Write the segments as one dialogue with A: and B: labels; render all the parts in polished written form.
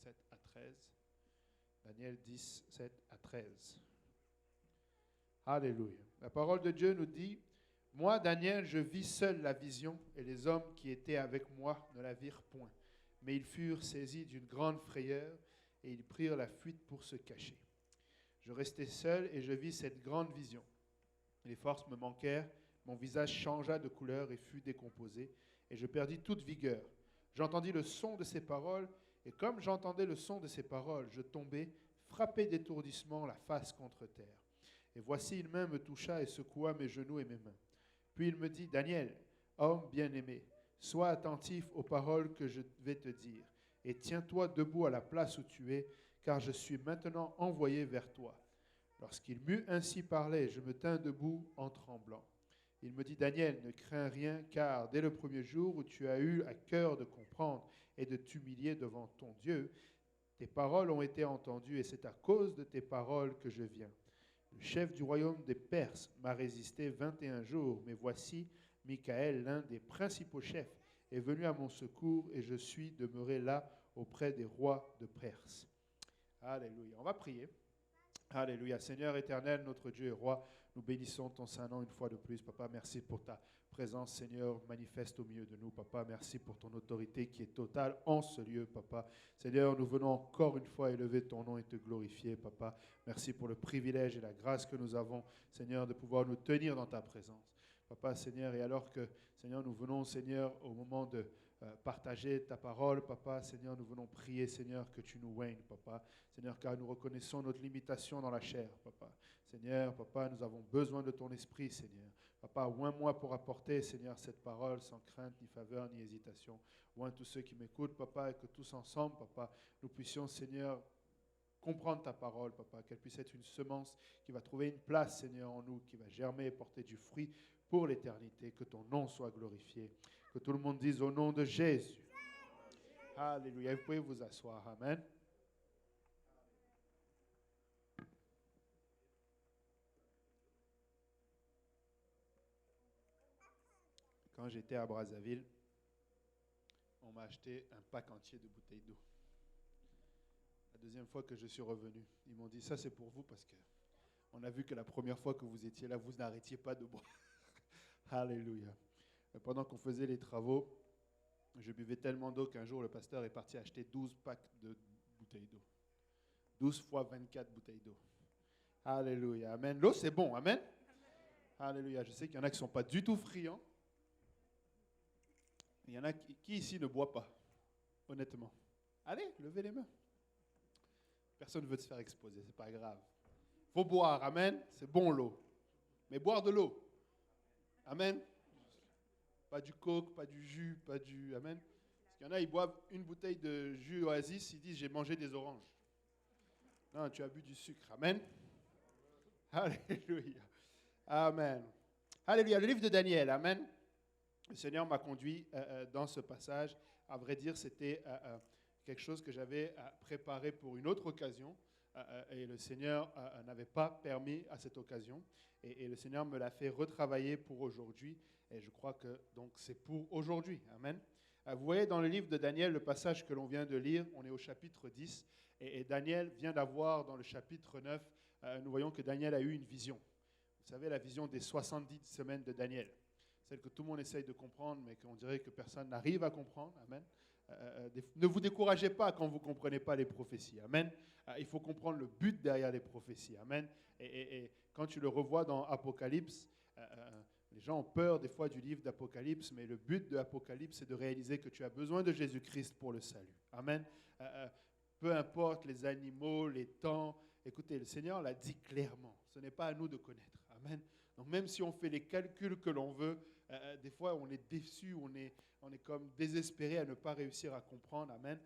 A: 7 à 13. Daniel 10, 7 à 13. Alléluia. La parole de Dieu nous dit, « Moi, Daniel, je vis seul la vision, et les hommes qui étaient avec moi ne la virent point. Mais ils furent saisis d'une grande frayeur, et ils prirent la fuite pour se cacher. Je restai seul, et je vis cette grande vision. Les forces me manquèrent, mon visage changea de couleur et fut décomposé, et je perdis toute vigueur. J'entendis le son de ces paroles, et comme j'entendais le son de ces paroles, je tombai, frappé d'étourdissement, la face contre terre. Et voici, une main me toucha et secoua mes genoux et mes mains. Puis il me dit, « Daniel, homme bien-aimé, sois attentif aux paroles que je vais te dire, et tiens-toi debout à la place où tu es, car je suis maintenant envoyé vers toi. » Lorsqu'il m'eut ainsi parlé, je me tins debout en tremblant. Il me dit, « Daniel, ne crains rien, car dès le premier jour où tu as eu à cœur de comprendre et de t'humilier devant ton Dieu, tes paroles ont été entendues, et c'est à cause de tes paroles que je viens. Le chef du royaume des Perses m'a résisté 21 jours, mais voici, Michael, l'un des principaux chefs, est venu à mon secours, et je suis demeuré là auprès des rois de Perse. » Alléluia. On va prier. Alléluia. Seigneur éternel, notre Dieu et roi, nous bénissons ton saint nom une fois de plus. Papa, merci pour ta présence, Seigneur, manifeste au milieu de nous. Papa, merci pour ton autorité qui est totale en ce lieu, Papa. Seigneur, nous venons encore une fois élever ton nom et te glorifier, Papa. Merci pour le privilège et la grâce que nous avons, Seigneur, de pouvoir nous tenir dans ta présence. Papa, Seigneur, et alors que, Seigneur, nous venons, Seigneur, au moment de partager ta parole, Papa, Seigneur, nous venons prier, Seigneur, que tu nous oignes, Papa. Seigneur, car nous reconnaissons notre limitation dans la chair, Papa. Seigneur, Papa, nous avons besoin de ton esprit, Seigneur. Papa, oins-moi pour apporter, Seigneur, cette parole sans crainte, ni faveur, ni hésitation. Oins tous ceux qui m'écoutent, Papa, et que tous ensemble, Papa, nous puissions, Seigneur, comprendre ta parole, Papa, qu'elle puisse être une semence qui va trouver une place, Seigneur, en nous, qui va germer et porter du fruit pour l'éternité. Que ton nom soit glorifié. Que tout le monde dise au nom de Jésus. Alléluia. Vous pouvez vous asseoir. Amen. Quand j'étais à Brazzaville, on m'a acheté un pack entier de bouteilles d'eau. La deuxième fois que je suis revenu, ils m'ont dit, ça c'est pour vous parce qu'on a vu que la première fois que vous étiez là, vous n'arrêtiez pas de boire. Alléluia. Et pendant qu'on faisait les travaux, je buvais tellement d'eau qu'un jour le pasteur est parti acheter 12 packs de bouteilles d'eau. 12 fois 24 bouteilles d'eau. Alléluia. Amen. L'eau c'est bon. Amen. Alléluia. Je sais qu'il y en a qui ne sont pas du tout friands. Il y en a qui ici ne boit pas, honnêtement. Allez, levez les mains. Personne ne veut se faire exposer, c'est pas grave. Il faut boire, amen. C'est bon l'eau. Mais boire de l'eau. Amen. Pas du coke, pas du jus, pas du... Amen. Parce qu'il y en a, ils boivent une bouteille de jus Oasis, ils disent, j'ai mangé des oranges. Non, tu as bu du sucre. Amen. Alléluia. Amen. Alléluia. Le livre de Daniel. Amen. Le Seigneur m'a conduit dans ce passage. À vrai dire, c'était quelque chose que j'avais préparé pour une autre occasion. Et le Seigneur n'avait pas permis à cette occasion. Et le Seigneur me l'a fait retravailler pour aujourd'hui. Et je crois que donc c'est pour aujourd'hui. Amen. Vous voyez dans le livre de Daniel, le passage que l'on vient de lire, on est au chapitre 10. Et Daniel vient d'avoir dans le chapitre 9, nous voyons que Daniel a eu une vision. Vous savez, la vision des 70 semaines de Daniel. Celle que tout le monde essaye de comprendre, mais qu'on dirait que personne n'arrive à comprendre. Amen. Ne vous découragez pas quand vous ne comprenez pas les prophéties. Amen. Il faut comprendre le but derrière les prophéties. Amen. Et quand tu le revois dans Apocalypse, les gens ont peur des fois du livre d'Apocalypse, mais le but de l'Apocalypse, c'est de réaliser que tu as besoin de Jésus-Christ pour le salut. Amen. Peu importe les animaux, les temps. Écoutez, le Seigneur l'a dit clairement. Ce n'est pas à nous de connaître. Amen. Donc même si on fait les calculs que l'on veut, des fois on est déçu, on est comme désespéré à ne pas réussir à comprendre. Amen.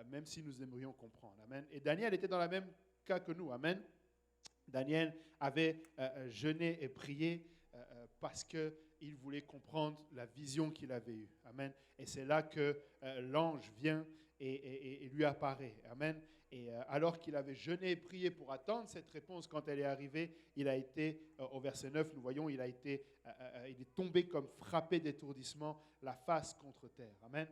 A: Même si nous aimerions comprendre. Amen. Et Daniel était dans le même cas que nous. Amen. Daniel avait jeûné et prié parce qu'il voulait comprendre la vision qu'il avait eue. Amen. Et c'est là que l'ange vient et lui apparaît. Amen. Et alors qu'il avait jeûné et prié pour attendre cette réponse, quand elle est arrivée, il a été, au verset 9, nous voyons, il est tombé comme frappé d'étourdissement, la face contre terre. Amen.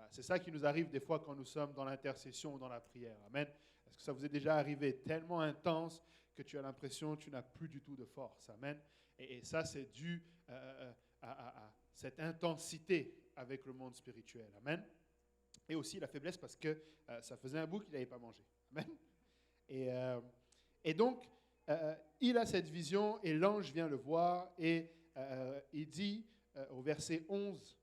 A: C'est ça qui nous arrive des fois quand nous sommes dans l'intercession ou dans la prière. Amen. Est-ce que ça vous est déjà arrivé tellement intense que tu as l'impression que tu n'as plus du tout de force? Amen. Et ça, c'est dû à cette intensité avec le monde spirituel. Amen. Et aussi la faiblesse parce que ça faisait un bout qu'il n'avait pas mangé. Amen. Et donc, il a cette vision et l'ange vient le voir et il dit au verset 11,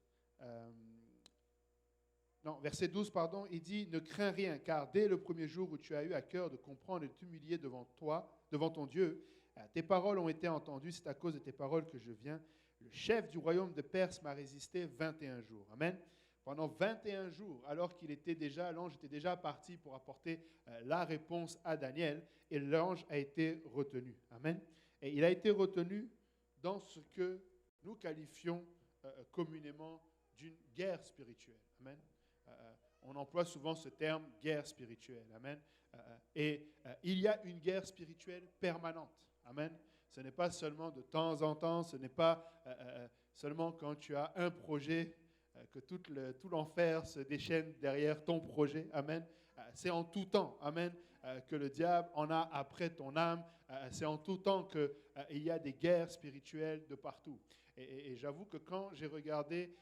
A: verset 12, pardon, il dit « Ne crains rien, car dès le premier jour où tu as eu à cœur de comprendre et de t'humilier devant ton Dieu, tes paroles ont été entendues, c'est à cause de tes paroles que je viens. Le chef du royaume de Perse m'a résisté 21 jours. » Amen. Pendant 21 jours, alors qu'il était déjà, l'ange était déjà parti pour apporter la réponse à Daniel, et l'ange a été retenu. Amen. Et il a été retenu dans ce que nous qualifions communément d'une guerre spirituelle. Amen. On emploie souvent ce terme guerre spirituelle. Amen. Et il y a une guerre spirituelle permanente. Amen. Ce n'est pas seulement de temps en temps, ce n'est pas seulement quand tu as un projet que tout l'enfer se déchaîne derrière ton projet. Amen. C'est en tout temps. Amen. Que le diable en a après ton âme. C'est en tout temps qu'il y a des guerres spirituelles de partout. Et j'avoue que quand j'ai regardé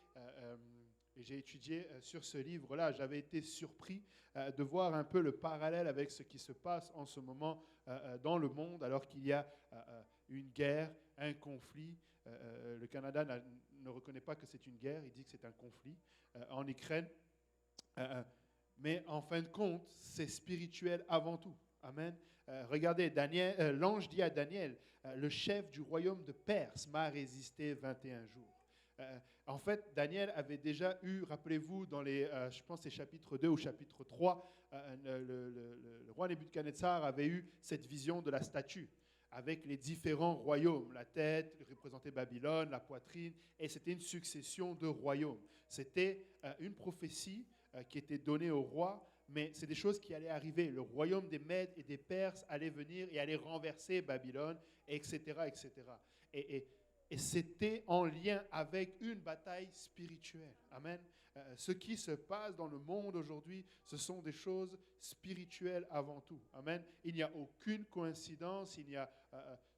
A: et j'ai étudié sur ce livre-là, j'avais été surpris de voir un peu le parallèle avec ce qui se passe en ce moment dans le monde, alors qu'il y a une guerre, un conflit. Le Canada ne reconnaît pas que c'est une guerre, il dit que c'est un conflit en Ukraine. Mais en fin de compte, c'est spirituel avant tout. Amen. Regardez, l'ange dit à Daniel, le chef du royaume de Perse m'a résisté 21 jours. En fait, Daniel avait déjà eu, rappelez-vous, dans je pense c'est chapitre 2 ou chapitre 3, le roi Nebuchadnezzar avait eu cette vision de la statue avec les différents royaumes, la tête représentait Babylone, la poitrine, et c'était une succession de royaumes. C'était une prophétie qui était donnée au roi, mais c'est des choses qui allaient arriver. Le royaume des Mèdes et des Perses allait venir et allait renverser Babylone, etc., etc. Et c'était en lien avec une bataille spirituelle. Amen. Ce qui se passe dans le monde aujourd'hui, ce sont des choses spirituelles avant tout. Amen. Il n'y a aucune coïncidence.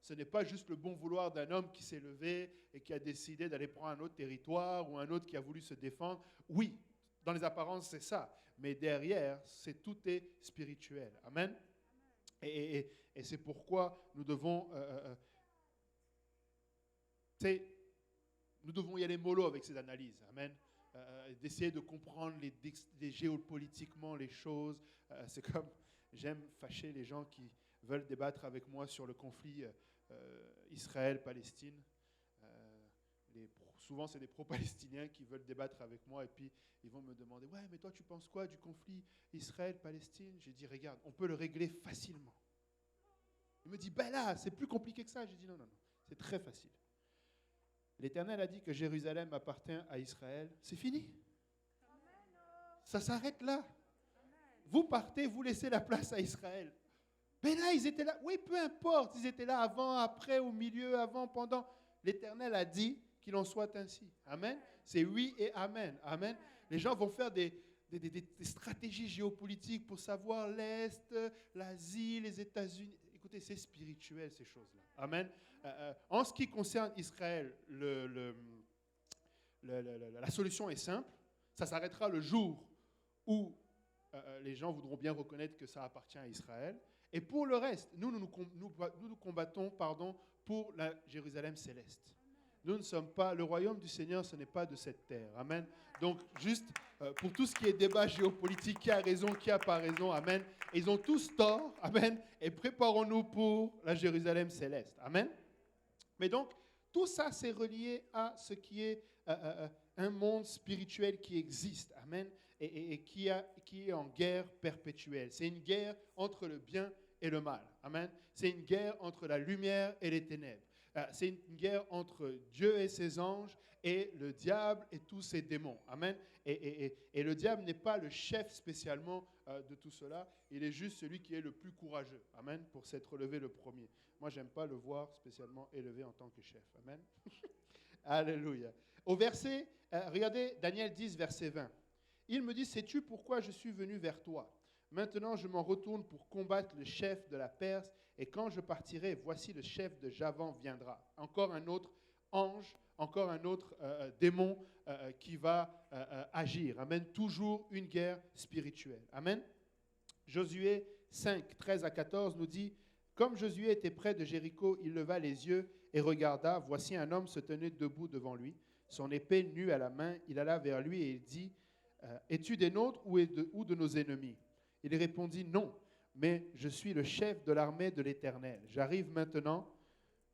A: Ce n'est pas juste le bon vouloir d'un homme qui s'est levé et qui a décidé d'aller prendre un autre territoire ou un autre qui a voulu se défendre. Oui, dans les apparences, c'est ça. Mais derrière, tout est spirituel. Amen. Et c'est pourquoi nous devons... nous devons y aller mollo avec ces analyses. Amen. D'essayer de comprendre géopolitiquement les choses. C'est comme, j'aime fâcher les gens qui veulent débattre avec moi sur le conflit Israël-Palestine. Souvent, c'est des pro-palestiniens qui veulent débattre avec moi et puis ils vont me demander « Ouais, mais toi, tu penses quoi du conflit Israël-Palestine ?» J'ai dit « Regarde, on peut le régler facilement. » Il me dit « Ben là, c'est plus compliqué que ça. » J'ai dit « Non, non, non, c'est très facile. L'Éternel a dit que Jérusalem appartient à Israël. C'est fini. Ça s'arrête là. Vous partez, vous laissez la place à Israël. Mais là, ils étaient là. Oui, peu importe. Ils étaient là avant, après, au milieu, avant, pendant. L'Éternel a dit qu'il en soit ainsi. Amen. C'est oui et amen. Amen. Les gens vont faire des stratégies géopolitiques pour savoir l'Est, l'Asie, les États-Unis. Écoutez, c'est spirituel ces choses-là. Amen. En ce qui concerne Israël, la solution est simple. Ça s'arrêtera le jour où les gens voudront bien reconnaître que ça appartient à Israël. Et pour le reste, nous combattons pour la Jérusalem céleste. Nous ne sommes pas, le royaume du Seigneur, ce n'est pas de cette terre. Amen. Donc, juste pour tout ce qui est débat géopolitique, qui a raison, qui n'a pas raison, amen. Et ils ont tous tort, amen. Et préparons-nous pour la Jérusalem céleste. Amen. Mais donc, tout ça, c'est relié à ce qui est un monde spirituel qui existe, amen, et qui est en guerre perpétuelle. C'est une guerre entre le bien et le mal, amen. C'est une guerre entre la lumière et les ténèbres. C'est une guerre entre Dieu et ses anges et le diable et tous ses démons. Amen. Et le diable n'est pas le chef spécialement de tout cela. Il est juste celui qui est le plus courageux. Amen. Pour s'être relevé le premier. Moi, je n'aime pas le voir spécialement élevé en tant que chef. Amen. Alléluia. Au verset, regardez Daniel 10, verset 20. Il me dit, sais-tu pourquoi je suis venu vers toi? Maintenant, je m'en retourne pour combattre le chef de la Perse, et quand je partirai, voici le chef de Javan viendra. Encore un autre ange, encore un autre démon qui va agir. Amen. Toujours une guerre spirituelle. Amen. Josué 5, 13 à 14 nous dit, comme Josué était près de Jéricho, il leva les yeux et regarda. Voici un homme se tenait debout devant lui, son épée nue à la main. Il alla vers lui et il dit, es-tu des nôtres ou de nos ennemis? Il répondit, non, mais je suis le chef de l'armée de l'Éternel. J'arrive maintenant.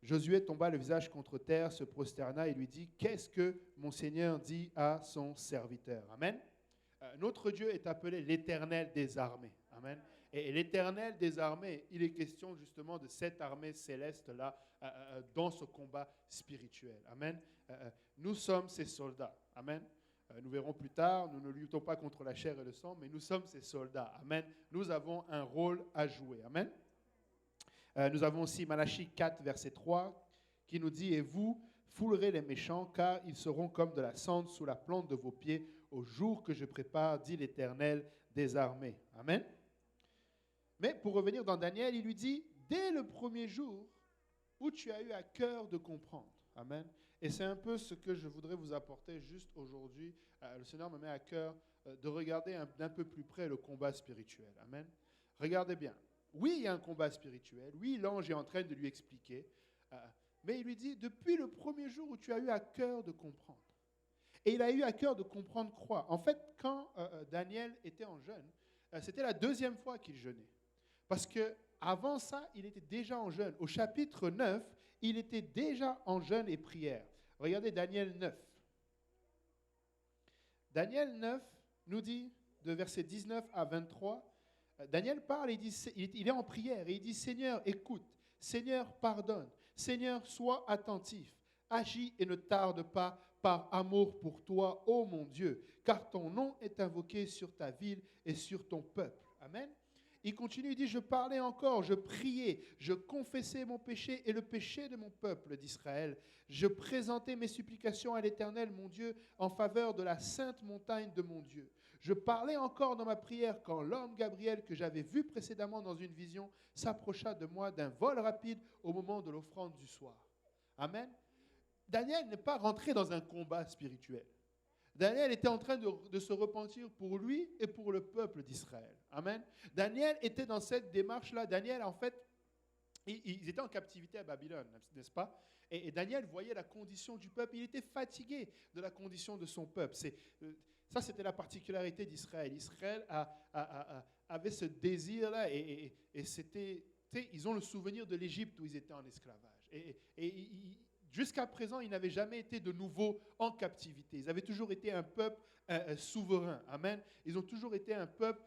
A: Josué tomba le visage contre terre, se prosterna et lui dit, qu'est-ce que mon Seigneur dit à son serviteur? Amen. Notre Dieu est appelé l'Éternel des armées. Amen. Et l'Éternel des armées, il est question justement de cette armée céleste-là dans ce combat spirituel. Amen. Nous sommes ces soldats. Amen. Nous verrons plus tard, nous ne luttons pas contre la chair et le sang, mais nous sommes ces soldats. Amen. Nous avons un rôle à jouer. Amen. Nous avons aussi Malachie 4, verset 3, qui nous dit « Et vous foulerez les méchants, car ils seront comme de la cendre sous la plante de vos pieds au jour que je prépare, dit l'Éternel des armées. » Amen. Mais pour revenir dans Daniel, il lui dit « Dès le premier jour où tu as eu à cœur de comprendre. » Amen. Et c'est un peu ce que je voudrais vous apporter juste aujourd'hui. Le Seigneur me met à cœur de regarder d'un peu plus près le combat spirituel. Amen. Regardez bien. Oui, il y a un combat spirituel. Oui, l'ange est en train de lui expliquer. Mais il lui dit, depuis le premier jour où tu as eu à cœur de comprendre. Et il a eu à cœur de comprendre quoi? En fait, quand Daniel était en jeûne, c'était la deuxième fois qu'il jeûnait. Parce qu'avant ça, il était déjà en jeûne. Au chapitre 9, il était déjà en jeûne et prière. Regardez Daniel 9. Daniel 9 nous dit, de versets 19 à 23, Daniel parle, il est en prière et il dit, Seigneur, écoute, Seigneur, pardonne, Seigneur, sois attentif, agis et ne tarde pas par amour pour toi, ô mon Dieu, car ton nom est invoqué sur ta ville et sur ton peuple. Amen. Il continue, il dit, je parlais encore, je priais, je confessais mon péché et le péché de mon peuple d'Israël. Je présentais mes supplications à l'Éternel, mon Dieu, en faveur de la sainte montagne de mon Dieu. Je parlais encore dans ma prière quand l'homme Gabriel, que j'avais vu précédemment dans une vision, s'approcha de moi d'un vol rapide au moment de l'offrande du soir. Amen. Daniel n'est pas rentré dans un combat spirituel. Daniel était en train de se repentir pour lui et pour le peuple d'Israël. Amen. Daniel était dans cette démarche-là. Daniel, en fait, ils étaient en captivité à Babylone, n'est-ce pas? Et Daniel voyait la condition du peuple. Il était fatigué de la condition de son peuple. Ça, c'était la particularité d'Israël. Israël avait ce désir-là et c'était, ils ont le souvenir de l'Égypte où ils étaient en esclavage. Jusqu'à présent, ils n'avaient jamais été de nouveau en captivité. Ils avaient toujours été un peuple souverain. Amen. Ils ont toujours été un peuple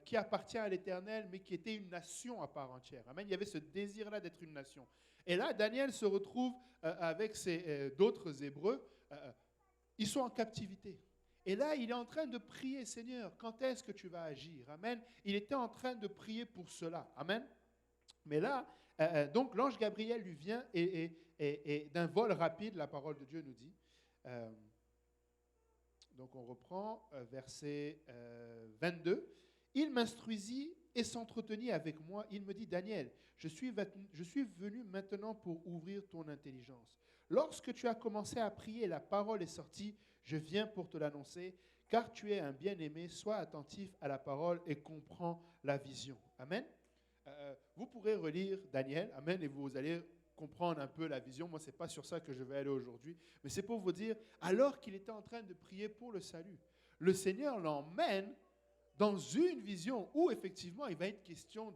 A: qui appartient à l'Éternel, mais qui était une nation à part entière. Amen. Il y avait ce désir-là d'être une nation. Et là, Daniel se retrouve avec d'autres Hébreux. Ils sont en captivité. Et là, il est en train de prier, Seigneur, quand est-ce que tu vas agir? Amen. Il était en train de prier pour cela. Amen. Mais là, donc l'ange Gabriel lui vient et d'un vol rapide, la parole de Dieu nous dit. Donc on reprend verset 22. Il m'instruisit et s'entretenit avec moi. Il me dit, Daniel, je suis venu maintenant pour ouvrir ton intelligence. Lorsque tu as commencé à prier, la parole est sortie. Je viens pour te l'annoncer, car tu es un bien-aimé. Sois attentif à la parole et comprends la vision. Amen. Vous pourrez relire Daniel, amen, et vous allez comprendre un peu la vision. Moi, ce n'est pas sur ça que je vais aller aujourd'hui, mais c'est pour vous dire, alors qu'il était en train de prier pour le salut, le Seigneur l'emmène dans une vision où, effectivement, il va être question,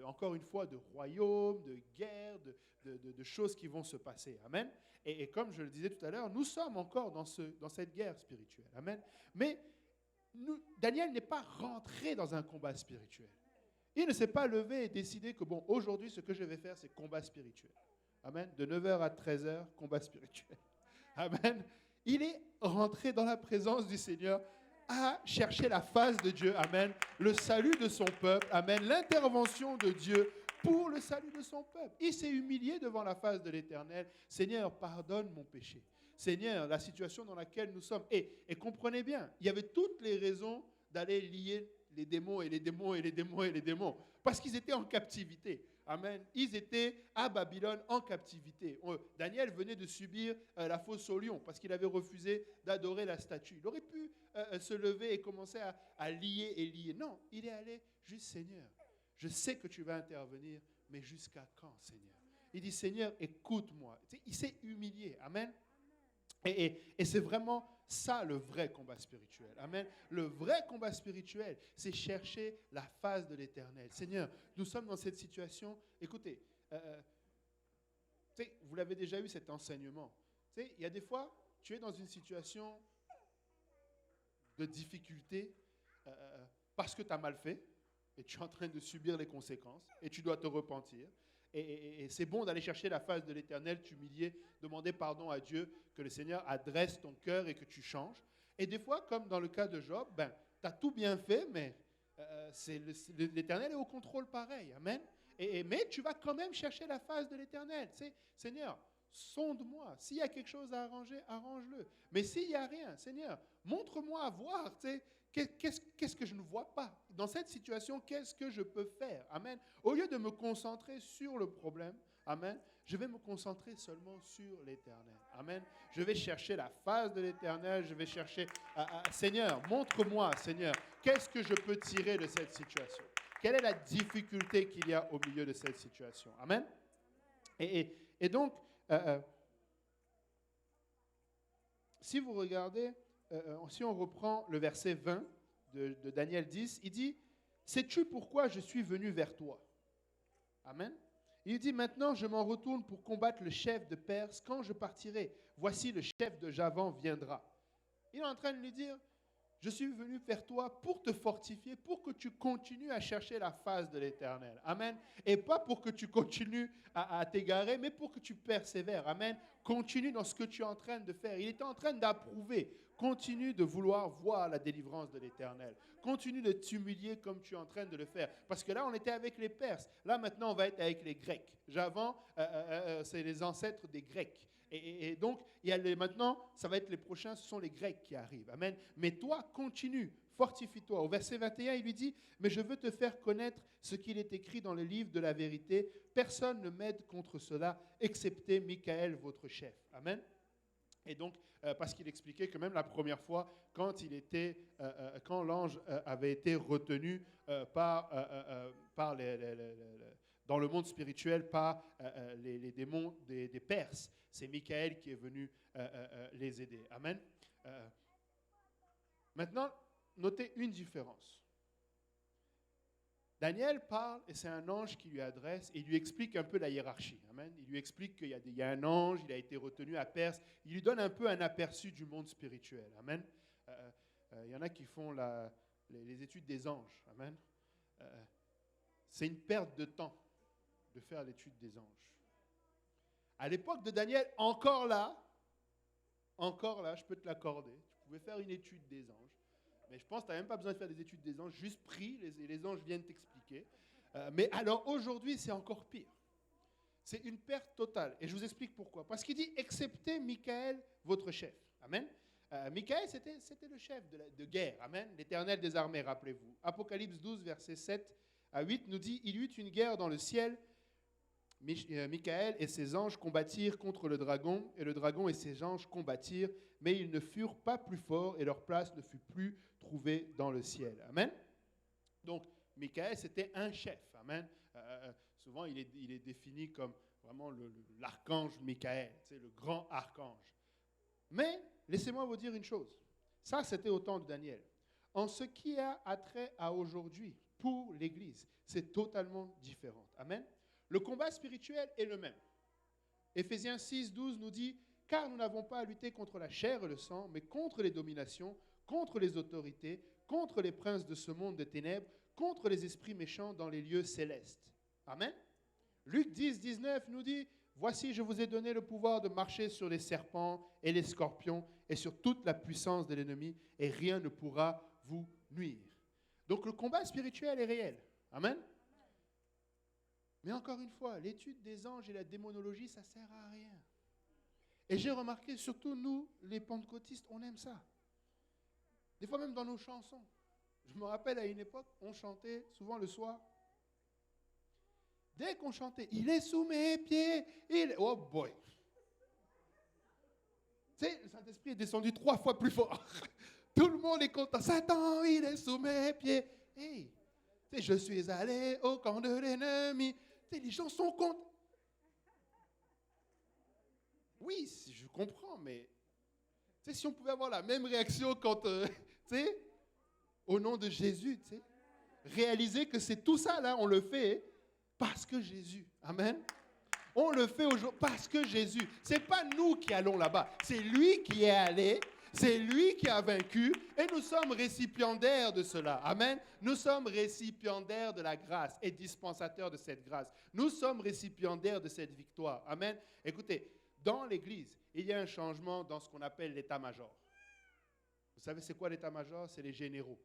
A: encore une fois, de royaume, de guerre, de choses qui vont se passer. Amen. Et comme je le disais tout à l'heure, nous sommes encore dans cette guerre spirituelle. Amen. Mais Daniel n'est pas rentré dans un combat spirituel. Il ne s'est pas levé et décidé que, bon, aujourd'hui, ce que je vais faire, c'est combat spirituel. Amen. De 9h à 13h, combat spirituel. Amen. Il est rentré dans la présence du Seigneur à chercher la face de Dieu, amen, le salut de son peuple, amen, l'intervention de Dieu pour le salut de son peuple. Il s'est humilié devant la face de l'Éternel. Seigneur, pardonne mon péché. Seigneur, la situation dans laquelle nous sommes. Et comprenez bien, il y avait toutes les raisons d'aller lier les démons et les démons et les démons et les démons, parce qu'ils étaient en captivité. Amen. Ils étaient à Babylone en captivité. Daniel venait de subir la fosse au lion parce qu'il avait refusé d'adorer la statue. Il aurait pu se lever et commencer à lier et lier. Non, il est allé juste, Seigneur, je sais que tu vas intervenir, mais jusqu'à quand, Seigneur? Il dit, Seigneur, écoute-moi. Il s'est humilié. Amen. Et c'est vraiment ça le vrai combat spirituel. Amen. Le vrai combat spirituel, c'est chercher la face de l'Éternel. Seigneur, nous sommes dans cette situation. Écoutez, vous l'avez déjà eu cet enseignement. Il y a des fois, tu es dans une situation de difficulté parce que tu as mal fait et tu es en train de subir les conséquences et tu dois te repentir. Et c'est bon d'aller chercher la face de l'Éternel, t'humilier, demander pardon à Dieu, que le Seigneur adresse ton cœur et que tu changes. Et des fois, comme dans le cas de Job, tu as tout bien fait, mais l'Éternel est au contrôle pareil. Amen. Mais tu vas quand même chercher la face de l'Éternel. Seigneur, sonde-moi. S'il y a quelque chose à arranger, arrange-le. Mais s'il n'y a rien, Seigneur, montre-moi à voir, qu'est-ce que je ne vois pas? Dans cette situation, qu'est-ce que je peux faire? Amen. Au lieu de me concentrer sur le problème, amen, je vais me concentrer seulement sur l'Éternel. Amen. Je vais chercher la face de l'Éternel. Je vais chercher, Seigneur, montre-moi, Seigneur, qu'est-ce que je peux tirer de cette situation? Quelle est la difficulté qu'il y a au milieu de cette situation? Amen. Et donc, si vous regardez, si on reprend le verset 20 de Daniel 10, il dit, « Sais-tu pourquoi je suis venu vers toi ?» Amen. Il dit, « Maintenant je m'en retourne pour combattre le chef de Perse. Quand je partirai, voici le chef de Javan viendra. » Il est en train de lui dire, « Je suis venu vers toi pour te fortifier, pour que tu continues à chercher la face de l'Éternel. » Amen. Et pas pour que tu continues à t'égarer, mais pour que tu persévères. Amen. Continue dans ce que tu es en train de faire. Il était en train d'approuver. Continue de vouloir voir la délivrance de l'Éternel. Continue de t'humilier comme tu es en train de le faire. Parce que là, on était avec les Perses. Là, maintenant, on va être avec les Grecs. Javan, c'est les ancêtres des Grecs. Et donc, maintenant, ça va être les prochains, ce sont les Grecs qui arrivent. Amen. Mais toi, continue, fortifie-toi. Au verset 21, il lui dit, « Mais je veux te faire connaître ce qu'il est écrit dans le livre de la vérité. Personne ne m'aide contre cela, excepté Michaël, votre chef. » Amen. Et donc, parce qu'il expliquait que même la première fois, quand l'ange avait été retenu dans le monde spirituel par les démons des Perses, c'est Michaël qui est venu les aider. Amen. Maintenant, notez une différence. Daniel parle, et c'est un ange qui lui adresse, et il lui explique un peu la hiérarchie. Amen. Il lui explique qu'il y a un ange, il a été retenu à Perse. Il lui donne un peu un aperçu du monde spirituel. Amen. Il y en a qui font les études des anges. Amen. C'est une perte de temps de faire l'étude des anges. À l'époque de Daniel, encore là, je peux te l'accorder. Tu pouvais faire une étude des anges. Mais je pense que tu n'as même pas besoin de faire des études des anges, juste prie, les anges viennent t'expliquer. Mais alors aujourd'hui, c'est encore pire. C'est une perte totale. Et je vous explique pourquoi. Parce qu'il dit, excepté Michaël, votre chef. Amen. Michaël, c'était le chef de guerre. Amen. L'Éternel des armées, rappelez-vous. Apocalypse 12, versets 7 à 8 nous dit, il y eut une guerre dans le ciel. Michaël et ses anges combattirent contre le dragon, et le dragon et ses anges combattirent, mais ils ne furent pas plus forts, et leur place ne fut plus trouvée dans le ciel. Amen. Donc, Michaël, c'était un chef. Amen. Souvent, il est défini comme vraiment l'archange Michaël, c'est le grand archange. Mais, laissez-moi vous dire une chose. Ça, c'était au temps de Daniel. En ce qui a attrait à aujourd'hui, pour l'Église, c'est totalement différent. Amen. Le combat spirituel est le même. Éphésiens 6, 12 nous dit « Car nous n'avons pas à lutter contre la chair et le sang, mais contre les dominations, contre les autorités, contre les princes de ce monde de ténèbres, contre les esprits méchants dans les lieux célestes. » Amen. Luc 10, 19 nous dit Voici, je vous ai donné le pouvoir de marcher sur les serpents et les scorpions et sur toute la puissance de l'ennemi, et rien ne pourra vous nuire. Donc le combat spirituel est réel. Amen. Mais encore une fois, l'étude des anges et la démonologie, ça ne sert à rien. Et j'ai remarqué, surtout nous, les pentecôtistes, on aime ça. Des fois même dans nos chansons. Je me rappelle à une époque, on chantait souvent le soir. Dès qu'on chantait, il est sous mes pieds, oh boy. Tu sais, le Saint-Esprit est descendu 3 fois plus fort. Tout le monde est content. Satan, il est sous mes pieds. Hey, tu sais, je suis allé au camp de l'ennemi. Tu sais, les gens sont contents. Oui, je comprends, mais tu sais, si on pouvait avoir la même réaction quand, tu sais, au nom de Jésus, tu sais, réaliser que c'est tout ça, là, on le fait parce que Jésus. Amen. On le fait aujourd'hui parce que Jésus. Ce n'est pas nous qui allons là-bas, c'est lui qui est allé, c'est lui qui a vaincu, et nous sommes récipiendaires de cela. Amen. Nous sommes récipiendaires de la grâce et dispensateurs de cette grâce. Nous sommes récipiendaires de cette victoire. Amen. Écoutez, dans l'Église, il y a un changement dans ce qu'on appelle l'état-major. Vous savez, c'est quoi l'état-major? C'est les généraux.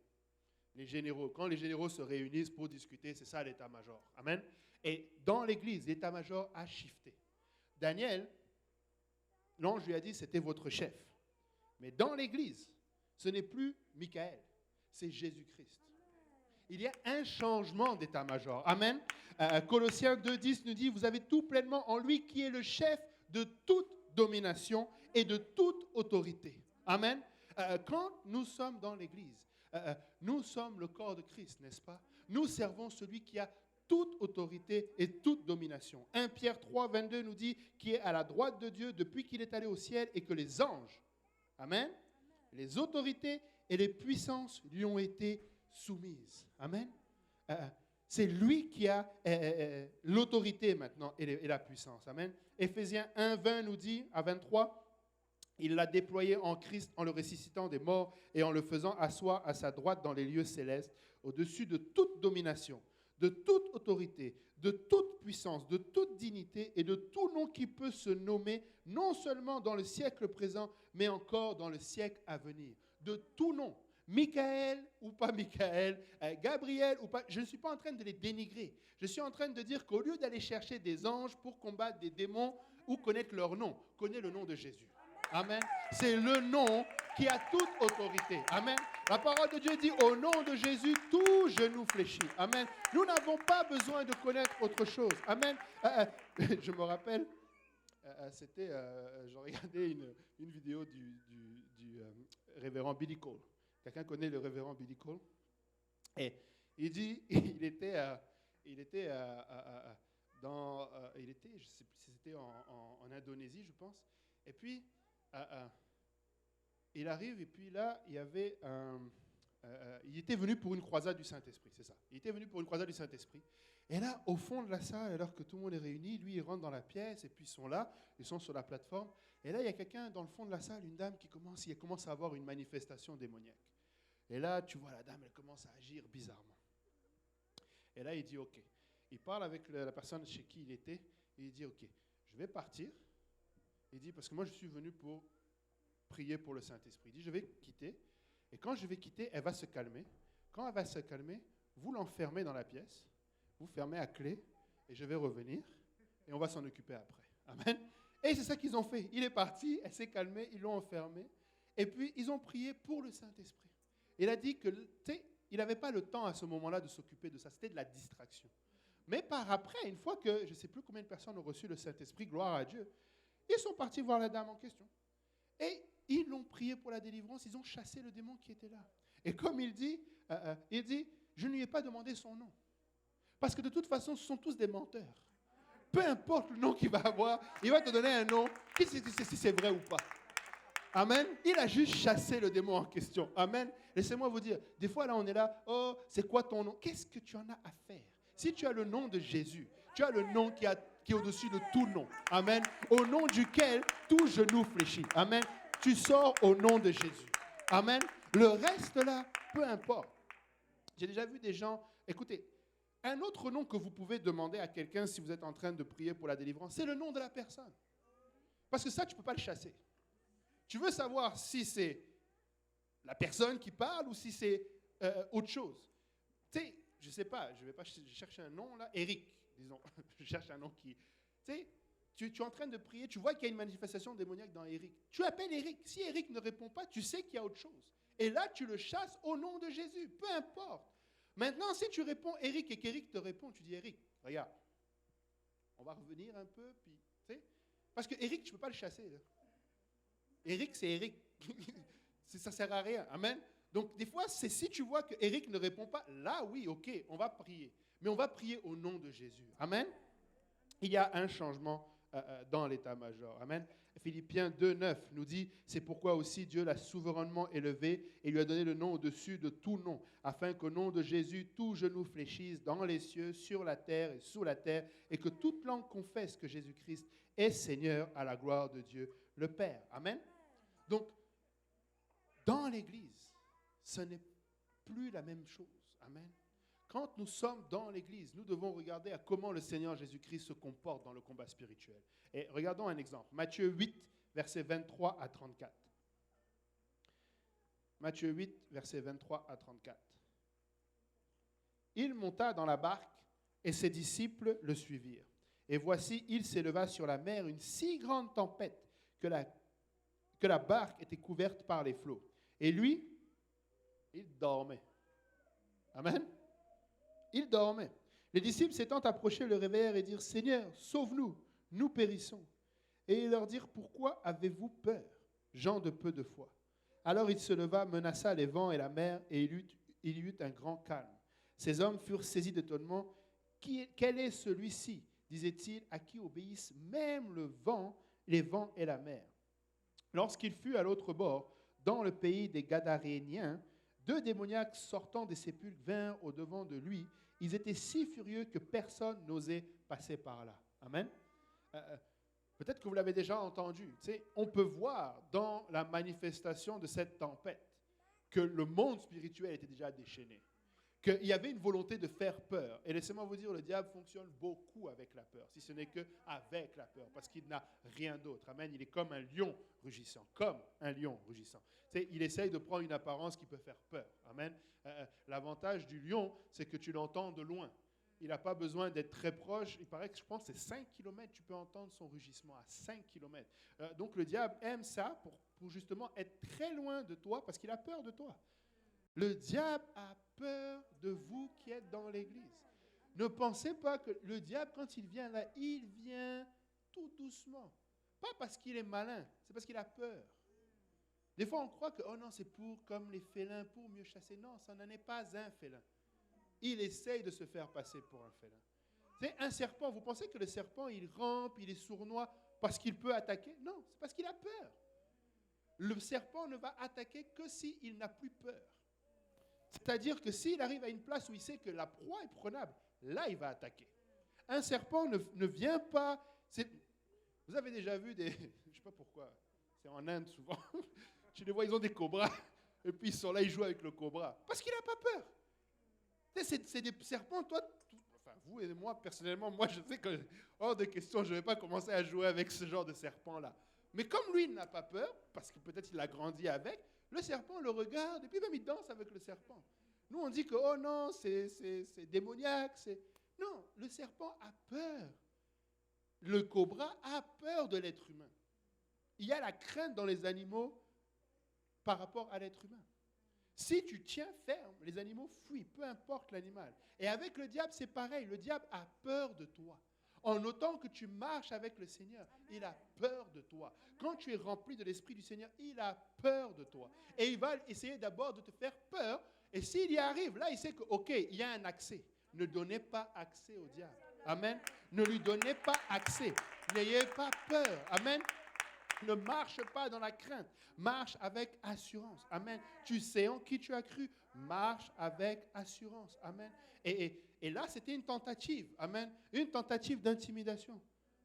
A: Les généraux. Quand les généraux se réunissent pour discuter, c'est ça l'état-major. Amen. Et dans l'Église, l'état-major a shifté. Daniel, l'ange lui a dit, c'était votre chef. Mais dans l'Église, ce n'est plus Michael, c'est Jésus-Christ. Il y a un changement d'état-major. Amen. Colossiens 2,10 nous dit, vous avez tout pleinement en lui qui est le chef de toute domination et de toute autorité. Amen. Quand nous sommes dans l'Église, nous sommes le corps de Christ, n'est-ce pas? Nous servons celui qui a toute autorité et toute domination. 1 Pierre 3, 22 nous dit qu'il est à la droite de Dieu depuis qu'il est allé au ciel et que les anges, amen, les autorités et les puissances lui ont été soumises. Amen. C'est lui qui a l'autorité maintenant et la puissance. Amen. Éphésiens 1, 20 nous dit, à 23, il l'a déployé en Christ en le ressuscitant des morts et en le faisant asseoir à sa droite dans les lieux célestes, au-dessus de toute domination, de toute autorité, de toute puissance, de toute dignité et de tout nom qui peut se nommer, non seulement dans le siècle présent, mais encore dans le siècle à venir. De tout nom. Michael ou pas Michael, Gabriel ou pas, je ne suis pas en train de les dénigrer. Je suis en train de dire qu'au lieu d'aller chercher des anges pour combattre des démons ou connaître leur nom, connais le nom de Jésus. Amen. C'est le nom qui a toute autorité. Amen. La parole de Dieu dit, au nom de Jésus, tout genou fléchit. Amen. Nous n'avons pas besoin de connaître autre chose. Amen. Je me rappelle, je regardais une vidéo du révérend Billy Cole. Quelqu'un connaît le révérend Billy Cole? Et il dit, il était, je ne sais plus si c'était en Indonésie, je pense. Et puis, il arrive, et puis là, il y avait il était venu pour une croisade du Saint-Esprit, c'est ça. Il était venu pour une croisade du Saint-Esprit. Et là, au fond de la salle, alors que tout le monde est réuni, lui, il rentre dans la pièce, et puis ils sont là, ils sont sur la plateforme. Et là, il y a quelqu'un dans le fond de la salle, une dame qui commence à avoir une manifestation démoniaque. Et là, tu vois, la dame, elle commence à agir bizarrement. Et là, il dit, OK. Il parle avec la personne chez qui il était, et il dit, OK, je vais partir. Il dit, parce que moi, je suis venu pour prier pour le Saint-Esprit. Il dit, je vais quitter. Et quand je vais quitter, elle va se calmer. Quand elle va se calmer, vous l'enfermez dans la pièce, vous fermez à clé, et je vais revenir, et on va s'en occuper après. Amen. Et c'est ça qu'ils ont fait. Il est parti, elle s'est calmée, ils l'ont enfermé, et puis ils ont prié pour le Saint-Esprit. Il a dit que, tu sais, il n'avait pas le temps à ce moment-là de s'occuper de ça. C'était de la distraction. Mais par après, une fois que, je ne sais plus combien de personnes ont reçu le Saint-Esprit, gloire à Dieu, ils sont partis voir la dame en question. Et ils l'ont prié pour la délivrance, ils ont chassé le démon qui était là. Et comme il dit, je ne lui ai pas demandé son nom. Parce que de toute façon, ce sont tous des menteurs. Peu importe le nom qu'il va avoir, il va te donner un nom, qui sait si c'est vrai ou pas. Amen. Il a juste chassé le démon en question. Amen. Laissez-moi vous dire, des fois là, on est là, oh, c'est quoi ton nom? Qu'est-ce que tu en as à faire? Si tu as le nom de Jésus, tu as le nom qui est au-dessus de tout nom. Amen. Au nom duquel tout genou fléchit. Amen. Tu sors au nom de Jésus. Amen. Le reste là, peu importe. J'ai déjà vu des gens, écoutez, Un autre nom que vous pouvez demander à quelqu'un si vous êtes en train de prier pour la délivrance, c'est le nom de la personne. Parce que ça, tu ne peux pas le chasser. Tu veux savoir si c'est la personne qui parle ou si c'est autre chose. Tu sais, je ne sais pas, je vais pas chercher un nom là, Eric, disons. Je cherche un nom qui... Tu sais, tu es en train de prier, tu vois qu'il y a une manifestation démoniaque dans Eric. Tu appelles Eric. Si Eric ne répond pas, tu sais qu'il y a autre chose. Et là, tu le chasses au nom de Jésus, peu importe. Maintenant, si tu réponds Eric et qu'Eric te répond, tu dis Eric, regarde, on va revenir un peu, puis, tu sais, parce que Eric, tu ne peux pas le chasser. Là. Eric, c'est Eric. Ça ne sert à rien. Amen. Donc, des fois, c'est si tu vois que Eric ne répond pas, là, oui, ok, on va prier. Mais on va prier au nom de Jésus. Amen. Il y a un changement dans l'état-major. Amen. Philippiens 2,9 nous dit, c'est pourquoi aussi Dieu l'a souverainement élevé et lui a donné le nom au-dessus de tout nom, afin qu'au nom de Jésus, tout genou fléchisse dans les cieux, sur la terre et sous la terre, et que toute langue confesse que Jésus-Christ est Seigneur à la gloire de Dieu le Père. Amen. Donc, dans l'Église, ce n'est plus la même chose. Amen. Quand nous sommes dans l'Église, nous devons regarder à comment le Seigneur Jésus-Christ se comporte dans le combat spirituel. Et regardons un exemple. Matthieu 8, versets 23 à 34. Matthieu 8, versets 23 à 34. Il monta dans la barque et ses disciples le suivirent. Et voici, il s'éleva sur la mer une si grande tempête que la barque était couverte par les flots. Et lui, il dormait. Amen. Il dormait. Les disciples s'étant approchés le réveillèrent et dirent, Seigneur, sauve-nous, nous périssons. Et ils leur dirent, pourquoi avez-vous peur, gens de peu de foi? Alors il se leva, menaça les vents et la mer, et il y eut un grand calme. Ces hommes furent saisis d'étonnement. Quel est celui-ci, disait-il, à qui obéissent même les vents et la mer? Lorsqu'il fut à l'autre bord, dans le pays des Gadaréniens, 2 démoniaques sortant des sépulcres vinrent au-devant de lui. Ils étaient si furieux que personne n'osait passer par là. Amen. Peut-être que vous l'avez déjà entendu. Tu sais, on peut voir dans la manifestation de cette tempête que le monde spirituel était déjà déchaîné. Qu'il y avait une volonté de faire peur. Et laissez-moi vous dire, le diable fonctionne beaucoup avec la peur, si ce n'est qu'avec la peur, parce qu'il n'a rien d'autre. Amen. Il est comme un lion rugissant, comme un lion rugissant. Tu sais, il essaye de prendre une apparence qui peut faire peur. Amen. L'avantage du lion, c'est que tu l'entends de loin. Il n'a pas besoin d'être très proche. Il paraît que je pense que c'est 5 km, tu peux entendre son rugissement à 5 km. Donc le diable aime ça pour justement être très loin de toi, parce qu'il a peur de toi. Le diable a peur de vous qui êtes dans l'église. Ne pensez pas que le diable, quand il vient là, il vient tout doucement. Pas parce qu'il est malin, c'est parce qu'il a peur. Des fois, on croit que, oh non, c'est pour comme les félins, pour mieux chasser. Non, ça n'en est pas un félin. Il essaye de se faire passer pour un félin. C'est un serpent. Vous pensez que le serpent, il rampe, il est sournois parce qu'il peut attaquer? Non, c'est parce qu'il a peur. Le serpent ne va attaquer que s'il n'a plus peur. C'est-à-dire que s'il arrive à une place où il sait que la proie est prenable, là, il va attaquer. Un serpent ne vient pas... Vous avez déjà vu des... Je ne sais pas pourquoi. C'est en Inde, souvent. Tu les vois, ils ont des cobras. Et puis, ils sont là, ils jouent avec le cobra. Parce qu'il n'a pas peur. C'est des serpents, toi... Enfin, vous et moi, personnellement, moi, je sais que... Hors de question, je ne vais pas commencer à jouer avec ce genre de serpent-là. Mais comme lui, il n'a pas peur, parce que peut-être il a grandi avec... Le serpent le regarde et puis même il danse avec le serpent. Nous, on dit que, oh non, c'est démoniaque. Non, le serpent a peur. Le cobra a peur de l'être humain. Il y a la crainte dans les animaux par rapport à l'être humain. Si tu tiens ferme, les animaux fuient, peu importe l'animal. Et avec le diable, c'est pareil. Le diable a peur de toi. En autant que tu marches avec le Seigneur, il a peur de toi. Quand tu es rempli de l'Esprit du Seigneur, il a peur de toi. Et il va essayer d'abord de te faire peur. Et s'il y arrive, là, il sait que, OK, il y a un accès. Ne donnez pas accès au diable. Amen. Ne lui donnez pas accès. N'ayez pas peur. Amen. Ne marche pas dans la crainte. Marche avec assurance. Amen. Tu sais en qui tu as cru. Marche avec assurance. Amen. Et là, c'était une tentative. Amen. Une tentative d'intimidation.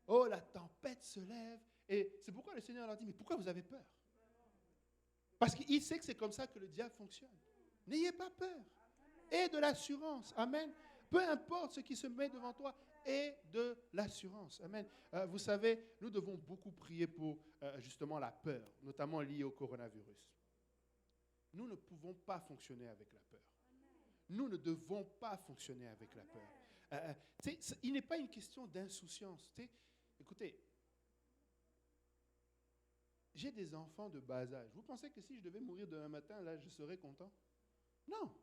A: Oh, la tempête se lève. Et c'est pourquoi le Seigneur leur dit, mais pourquoi vous avez peur? Parce qu'il sait que c'est comme ça que le diable fonctionne. N'ayez pas peur. Et de l'assurance. Amen. peu importe ce qui se met devant toi, aie de l'assurance. Amen. Vous savez, nous devons beaucoup prier pour justement la peur, notamment liée au coronavirus. Nous ne pouvons pas fonctionner avec la peur. Nous ne devons pas fonctionner avec la peur. Il n'est pas une question d'insouciance. Écoutez, j'ai des enfants de bas âge. Vous pensez que si je devais mourir demain matin, là, je serais content? Non.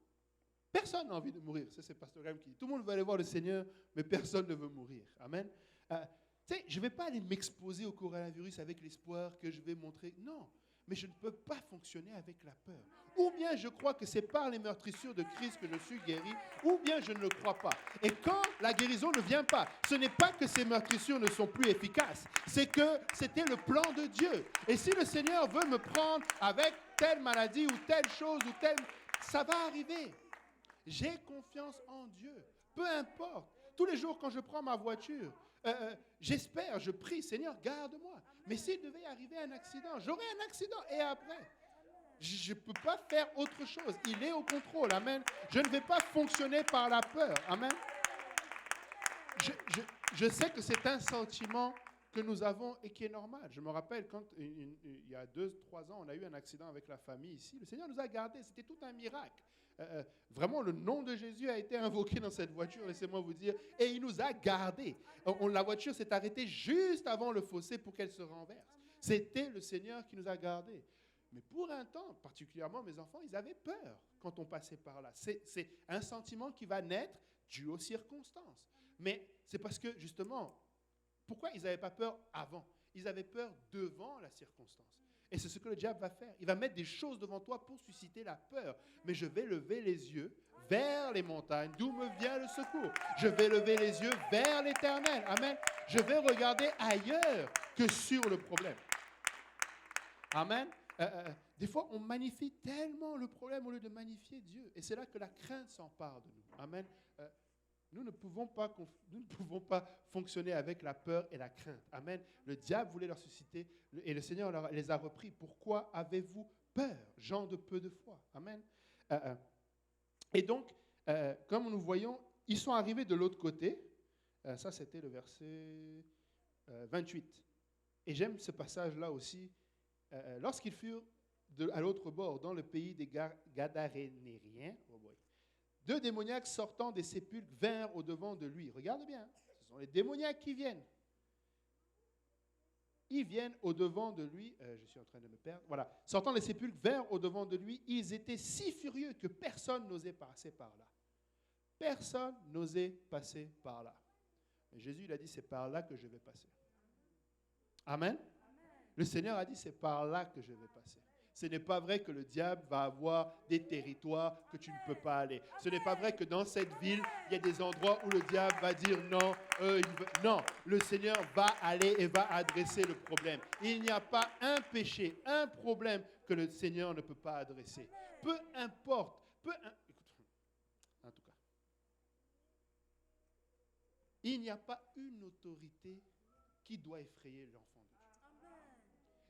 A: Personne n'a envie de mourir. Ça, c'est Pasteur Graham qui dit. Tout le monde veut aller voir le Seigneur, mais personne ne veut mourir. Amen. Je ne vais pas aller m'exposer au coronavirus avec l'espoir que je vais montrer. Non. Mais je ne peux pas fonctionner avec la peur. Ou bien je crois que c'est par les meurtrissures de Christ que je suis guéri, ou bien je ne le crois pas. Et quand la guérison ne vient pas, ce n'est pas que ces meurtrissures ne sont plus efficaces, c'est que c'était le plan de Dieu. Et si le Seigneur veut me prendre avec telle maladie ou telle chose, ça va arriver. J'ai confiance en Dieu. Peu importe. Tous les jours quand je prends ma voiture, j'espère, je prie, Seigneur, garde-moi. Mais s'il devait arriver un accident, j'aurai un accident et après, je ne peux pas faire autre chose. Il est au contrôle. Amen. Je ne vais pas fonctionner par la peur. Amen. Je sais que c'est un sentiment que nous avons et qui est normal. Je me rappelle quand, il y a 2-3 ans, on a eu un accident avec la famille ici. Le Seigneur nous a gardés. C'était tout un miracle. Vraiment, le nom de Jésus a été invoqué dans cette voiture, laissez-moi vous dire, et il nous a gardés. La voiture s'est arrêtée juste avant le fossé pour qu'elle se renverse. C'était le Seigneur qui nous a gardés. Mais pour un temps, particulièrement mes enfants, ils avaient peur quand on passait par là. C'est un sentiment qui va naître dû aux circonstances. Mais c'est parce que, justement, pourquoi ils n'avaient pas peur avant? Ils avaient peur devant la circonstance. Et c'est ce que le diable va faire. Il va mettre des choses devant toi pour susciter la peur. Mais je vais lever les yeux vers les montagnes, d'où me vient le secours. Je vais lever les yeux vers l'Éternel. Amen. Je vais regarder ailleurs que sur le problème. Amen. Des fois, on magnifie tellement le problème au lieu de magnifier Dieu. Et c'est là que la crainte s'empare de nous. Amen. Nous ne pouvons pas fonctionner avec la peur et la crainte. Amen. Le diable voulait leur susciter, et le Seigneur les a repris. Pourquoi avez-vous peur, gens de peu de foi? Amen. Et donc, comme nous voyons, ils sont arrivés de l'autre côté. Ça, c'était le verset 28. Et j'aime ce passage-là aussi. Lorsqu'ils furent à l'autre bord, dans le pays des Gadaréniens, oh boy, 2 démoniaques sortant des sépulcres vinrent au-devant de lui. Regarde bien, ce sont les démoniaques qui viennent. Ils viennent au-devant de lui. Je suis en train de me perdre. Voilà. Sortant des sépulcres vinrent au-devant de lui. Ils étaient si furieux que personne n'osait passer par là. Personne n'osait passer par là. Mais Jésus, il a dit, c'est par là que je vais passer. Amen. Le Seigneur a dit, c'est par là que je vais passer. Ce n'est pas vrai que le diable va avoir des territoires que tu ne peux pas aller. Ce n'est pas vrai que dans cette ville, il y a des endroits où le diable va dire non. Non, le Seigneur va aller et va adresser le problème. Il n'y a pas un péché, un problème que le Seigneur ne peut pas adresser. Peu importe. Écoute, en tout cas, il n'y a pas une autorité qui doit effrayer l'enfant.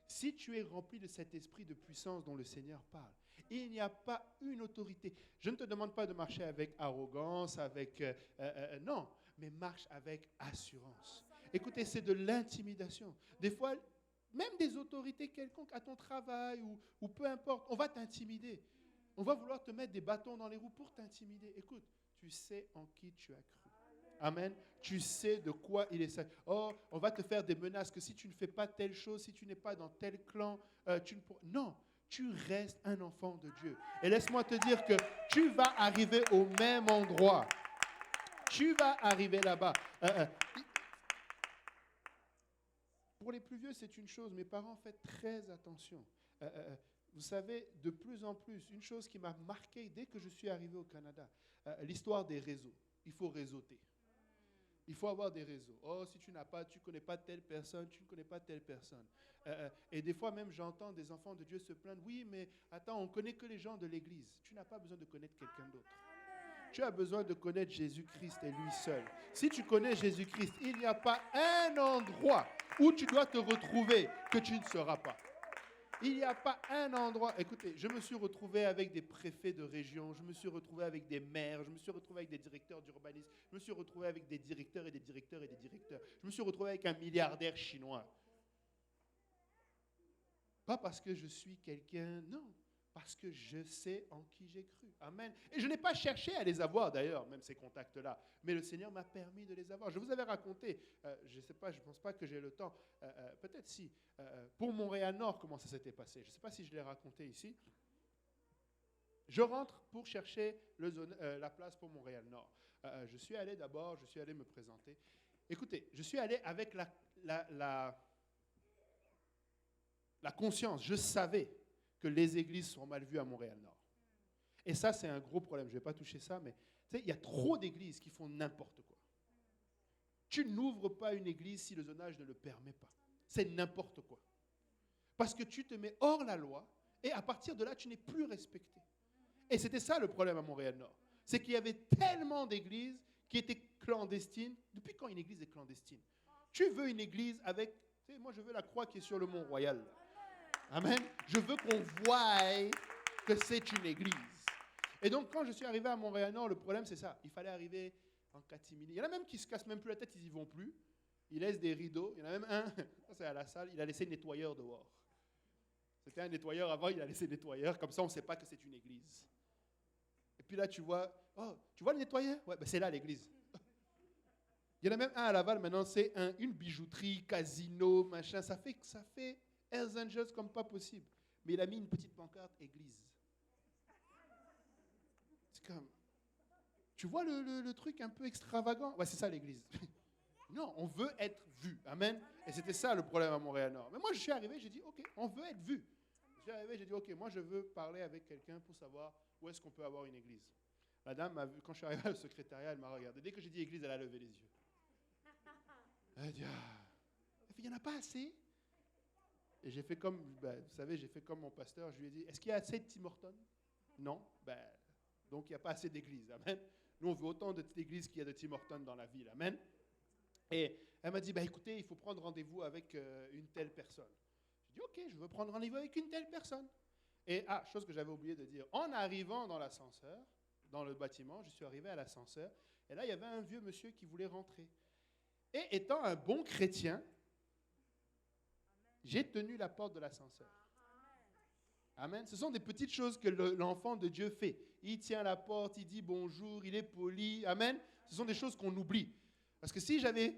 A: Si tu es rempli de cet esprit de puissance dont le Seigneur parle, il n'y a pas une autorité. Je ne te demande pas de marcher avec arrogance, non, mais marche avec assurance. Écoutez, c'est de l'intimidation. Des fois, même des autorités quelconques à ton travail ou peu importe, on va t'intimider. On va vouloir te mettre des bâtons dans les roues pour t'intimider. Écoute, tu sais en qui tu as cru. Amen. Tu sais de quoi il est ça. Oh, on va te faire des menaces que si tu ne fais pas telle chose, si tu n'es pas dans tel clan, tu ne pourras... Non, tu restes un enfant de Dieu. Et laisse-moi te dire que tu vas arriver au même endroit. Tu vas arriver là-bas. Pour les plus vieux, c'est une chose. Mes parents, faites très attention. Vous savez, de plus en plus, une chose qui m'a marqué dès que je suis arrivé au Canada, l'histoire des réseaux. Il faut réseauter. Il faut avoir des réseaux. Oh, si tu ne connais pas telle personne, tu ne connais pas telle personne. Et des fois même, j'entends des enfants de Dieu se plaindre. Oui, mais attends, on ne connaît que les gens de l'Église. Tu n'as pas besoin de connaître quelqu'un d'autre. Tu as besoin de connaître Jésus-Christ et lui seul. Si tu connais Jésus-Christ, il n'y a pas un endroit où tu dois te retrouver que tu ne seras pas. Il n'y a pas un endroit. Écoutez, je me suis retrouvé avec des préfets de région, je me suis retrouvé avec des maires, je me suis retrouvé avec des directeurs d'urbanisme, je me suis retrouvé avec des directeurs et des directeurs et des directeurs. Je me suis retrouvé avec un milliardaire chinois. Pas parce que je suis quelqu'un, non. Parce que je sais en qui j'ai cru. Amen. Et je n'ai pas cherché à les avoir d'ailleurs, même ces contacts-là. Mais le Seigneur m'a permis de les avoir. Je vous avais raconté, je ne sais pas, je ne pense pas que j'ai le temps, peut-être si, pour Montréal-Nord, comment ça s'était passé. Je ne sais pas si je l'ai raconté ici. Je rentre pour chercher la place pour Montréal-Nord. Je suis allé me présenter. Écoutez, je suis allé avec la conscience. Je savais que les églises sont mal vues à Montréal-Nord. Et ça, c'est un gros problème. Je ne vais pas toucher ça, mais il y a trop d'églises qui font n'importe quoi. Tu n'ouvres pas une église si le zonage ne le permet pas. C'est n'importe quoi. Parce que tu te mets hors la loi et à partir de là, tu n'es plus respecté. Et c'était ça le problème à Montréal-Nord. C'est qu'il y avait tellement d'églises qui étaient clandestines. Depuis quand une église est clandestine? Tu veux une église avec... moi, je veux la croix qui est sur le Mont Royal. Amen. Je veux qu'on voie que c'est une église. Et donc, quand je suis arrivé à Montréal-Nord, le problème, c'est ça. Il fallait arriver en catimini. Il y en a même qui se cassent même plus la tête, ils n'y vont plus. Ils laissent des rideaux. Il y en a même un, ça c'est à la salle, il a laissé nettoyeur dehors. C'était un nettoyeur avant, il a laissé nettoyeur. Comme ça, on ne sait pas que c'est une église. Et puis là, tu vois le nettoyeur? Ouais, ben c'est là l'église. Il y en a même un à Laval, maintenant, c'est une bijouterie, casino, machin. Ça fait Hells Angels comme pas possible. Mais il a mis une petite pancarte, église. C'est comme... Tu vois le truc un peu extravagant? Ouais, c'est ça l'église. Non, on veut être vu. Amen. Et c'était ça le problème à Montréal-Nord. Mais moi, je suis arrivé, j'ai dit, OK, on veut être vu. Je suis arrivé, j'ai dit, OK, moi, je veux parler avec quelqu'un pour savoir où est-ce qu'on peut avoir une église. La dame m'a vu, quand je suis arrivé au secrétariat, elle m'a regardé. Dès que j'ai dit église, elle a levé les yeux. Elle a dit, il n'y en a pas assez. Et j'ai fait comme, vous savez, j'ai fait comme mon pasteur. Je lui ai dit, est-ce qu'il y a assez de Tim Hortons? Non. Donc, il n'y a pas assez d'églises. Amen. Nous, on veut autant d'églises qu'il y a de Tim Hortons dans la ville. Amen. Et elle m'a dit, écoutez, il faut prendre rendez-vous avec une telle personne. J'ai dit, OK, je veux prendre rendez-vous avec une telle personne. Et, chose que j'avais oublié de dire, en arrivant dans l'ascenseur, dans le bâtiment, je suis arrivé à l'ascenseur, et là, il y avait un vieux monsieur qui voulait rentrer. Et étant un bon chrétien, j'ai tenu la porte de l'ascenseur. Amen. Ce sont des petites choses que l'enfant de Dieu fait. Il tient la porte, il dit bonjour, il est poli. Amen. Ce sont des choses qu'on oublie. Parce que si j'avais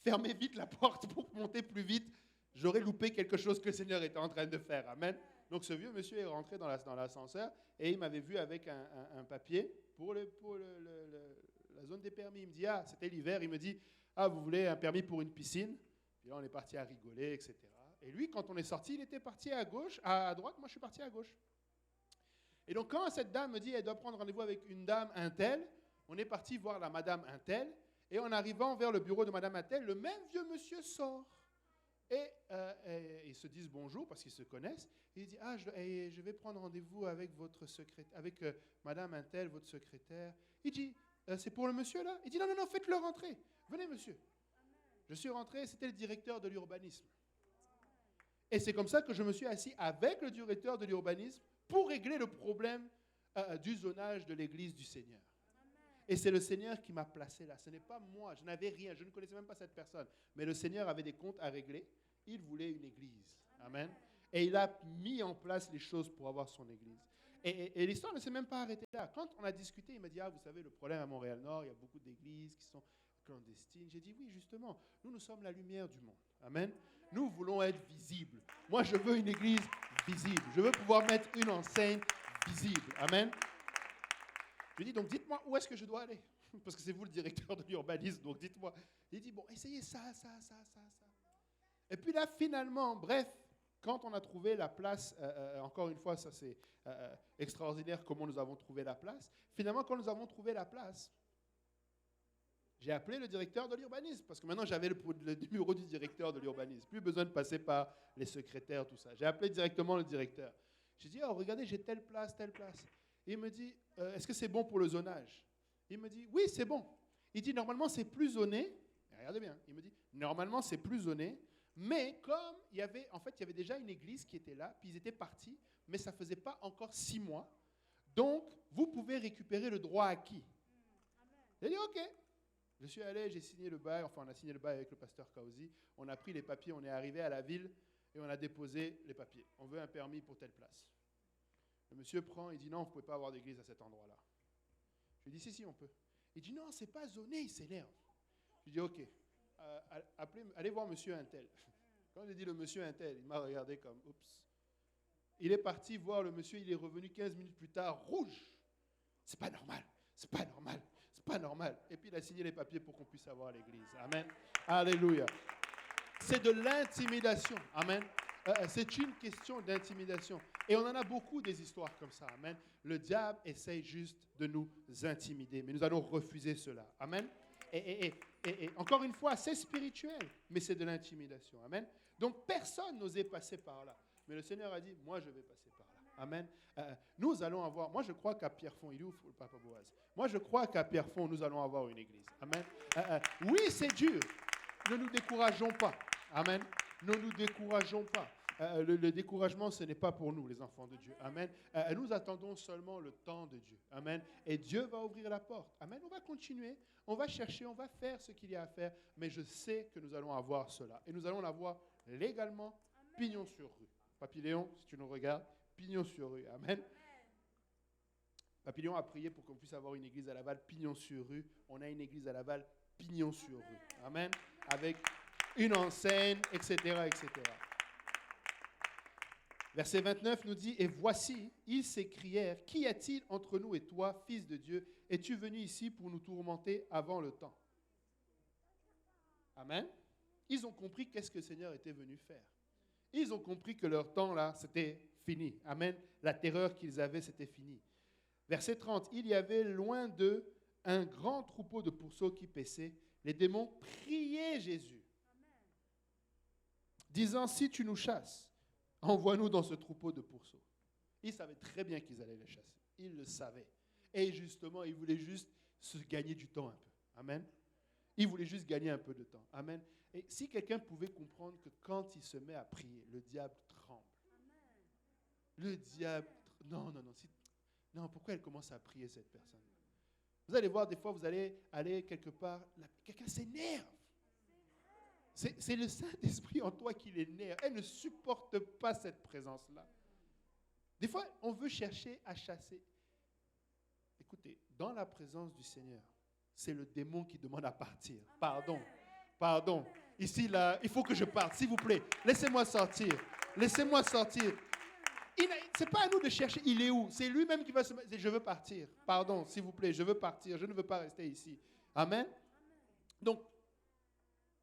A: fermé vite la porte pour monter plus vite, j'aurais loupé quelque chose que le Seigneur était en train de faire. Amen. Donc ce vieux monsieur est rentré dans l'ascenseur et il m'avait vu avec un papier pour la zone des permis. Il me dit, c'était l'hiver, il me dit, vous voulez un permis pour une piscine? Puis là, on est parti à rigoler, etc. Et lui, quand on est sorti, il était parti à gauche, à droite, moi je suis parti à gauche. Et donc quand cette dame me dit, elle doit prendre rendez-vous avec une dame Intel, on est parti voir la madame Intel, et en arrivant vers le bureau de madame Intel, le même vieux monsieur sort. Et ils se disent bonjour parce qu'ils se connaissent. Et il dit, je vais prendre rendez-vous avec votre secrétaire, avec madame Intel, votre secrétaire. Il dit, c'est pour le monsieur là? Il dit, non, faites-le rentrer. Venez monsieur. Je suis rentré, c'était le directeur de l'urbanisme. Et c'est comme ça que je me suis assis avec le directeur de l'urbanisme pour régler le problème du zonage de l'église du Seigneur. Et c'est le Seigneur qui m'a placé là. Ce n'est pas moi, je n'avais rien, je ne connaissais même pas cette personne. Mais le Seigneur avait des comptes à régler. Il voulait une église. Amen. Et il a mis en place les choses pour avoir son église. Et l'histoire ne s'est même pas arrêtée là. Quand on a discuté, il m'a dit, vous savez, le problème à Montréal-Nord, il y a beaucoup d'églises qui sont clandestines. J'ai dit, oui, justement, nous sommes la lumière du monde. Amen. Nous voulons être visibles. Moi, je veux une église visible. Je veux pouvoir mettre une enseigne visible. Amen. Je lui dis, donc dites-moi où est-ce que je dois aller? Parce que c'est vous le directeur de l'urbanisme, donc dites-moi. Il dit, essayez ça. Et puis là, finalement, bref, quand on a trouvé la place, encore une fois, ça c'est extraordinaire comment nous avons trouvé la place. Finalement, quand nous avons trouvé la place, j'ai appelé le directeur de l'urbanisme, parce que maintenant j'avais le numéro du directeur de l'urbanisme. Plus besoin de passer par les secrétaires, tout ça. J'ai appelé directement le directeur. J'ai dit, regardez, j'ai telle place. Et il me dit, est-ce que c'est bon pour le zonage? Il me dit, oui, c'est bon. Il dit, normalement, c'est plus zoné. Et regardez bien. Il me dit, normalement, c'est plus zoné Mais comme il y avait déjà une église qui était là, puis ils étaient partis, mais ça ne faisait pas encore 6 mois. Donc, vous pouvez récupérer le droit acquis. J'ai dit, OK. Je suis allé, j'ai signé le bail, on a signé le bail avec le pasteur Kaozi. On a pris les papiers, on est arrivé à la ville et on a déposé les papiers. On veut un permis pour telle place. Le monsieur prend, il dit, non, vous ne pouvez pas avoir d'église à cet endroit-là. Je lui dis, si, on peut. Il dit, non, ce n'est pas zoné, il s'énerve. Je lui dis, OK, allez voir monsieur Intel. Quand j'ai dit le monsieur Intel, il m'a regardé comme, oups. Il est parti voir le monsieur, il est revenu 15 minutes plus tard, rouge. C'est pas normal, c'est pas normal, c'est pas normal. Et puis il a signé les papiers pour qu'on puisse avoir l'église. Amen. Alléluia. C'est de l'intimidation. Amen. C'est une question d'intimidation. Et on en a beaucoup des histoires comme ça. Amen. Le diable essaye juste de nous intimider, mais nous allons refuser cela. Amen. Et encore une fois, c'est spirituel, mais c'est de l'intimidation. Amen. Donc personne n'osait passer par là. Mais le Seigneur a dit, moi je vais passer par là. Amen. Nous allons avoir, moi je crois qu'à Pierrefonds, il ouvre le Papa Boaz. Moi je crois qu'à Pierrefonds, nous allons avoir une église. Amen. Oui, c'est dur. Ne nous décourageons pas. Amen. Ne nous décourageons pas. Le découragement, ce n'est pas pour nous, les enfants de Dieu. Amen. Nous attendons seulement le temps de Dieu. Amen. Et Dieu va ouvrir la porte. Amen. On va continuer. On va chercher, on va faire ce qu'il y a à faire. Mais je sais que nous allons avoir cela. Et nous allons l'avoir légalement, pignon sur rue. Papy Léon, si tu nous regardes, pignon sur rue. Amen. Papy Léon a prié pour qu'on puisse avoir une église à Laval, pignon sur rue. On a une église à Laval, pignon sur rue. Amen. Avec une enseigne, etc., etc. Verset 29 nous dit, « Et voici, ils s'écrièrent, qui a-t-il entre nous et toi, fils de Dieu? Es-tu venu ici pour nous tourmenter avant le temps? » Amen. Ils ont compris qu'est-ce que le Seigneur était venu faire. Ils ont compris que leur temps, là, c'était fini. Amen. La terreur qu'ils avaient, c'était fini. Verset 30, « Il y avait loin d'eux un grand troupeau de pourceaux qui paissaient. Les démons priaient Jésus, disant, « Si tu nous chasses, envoie-nous dans ce troupeau de pourceaux. » Ils savaient très bien qu'ils allaient les chasser. Ils le savaient. Et justement, ils voulaient juste se gagner du temps un peu. Amen. Ils voulaient juste gagner un peu de temps. Amen. Et si quelqu'un pouvait comprendre que quand il se met à prier, le diable tremble. Le diable... Non. Non, pourquoi elle commence à prier, cette personne? Vous allez voir, des fois, vous allez aller quelque part, quelqu'un s'énerve. C'est le Saint-Esprit en toi qui l'énerve. Elle ne supporte pas cette présence-là. Des fois, on veut chercher à chasser. Écoutez, dans la présence du Seigneur, c'est le démon qui demande à partir. Pardon. Ici, là, il faut que je parte, s'il vous plaît. Laissez-moi sortir. Ce n'est pas à nous de chercher, il est où? C'est lui-même qui va se mettre. Je veux partir. Pardon, s'il vous plaît, je veux partir. Je ne veux pas rester ici. Amen. Donc,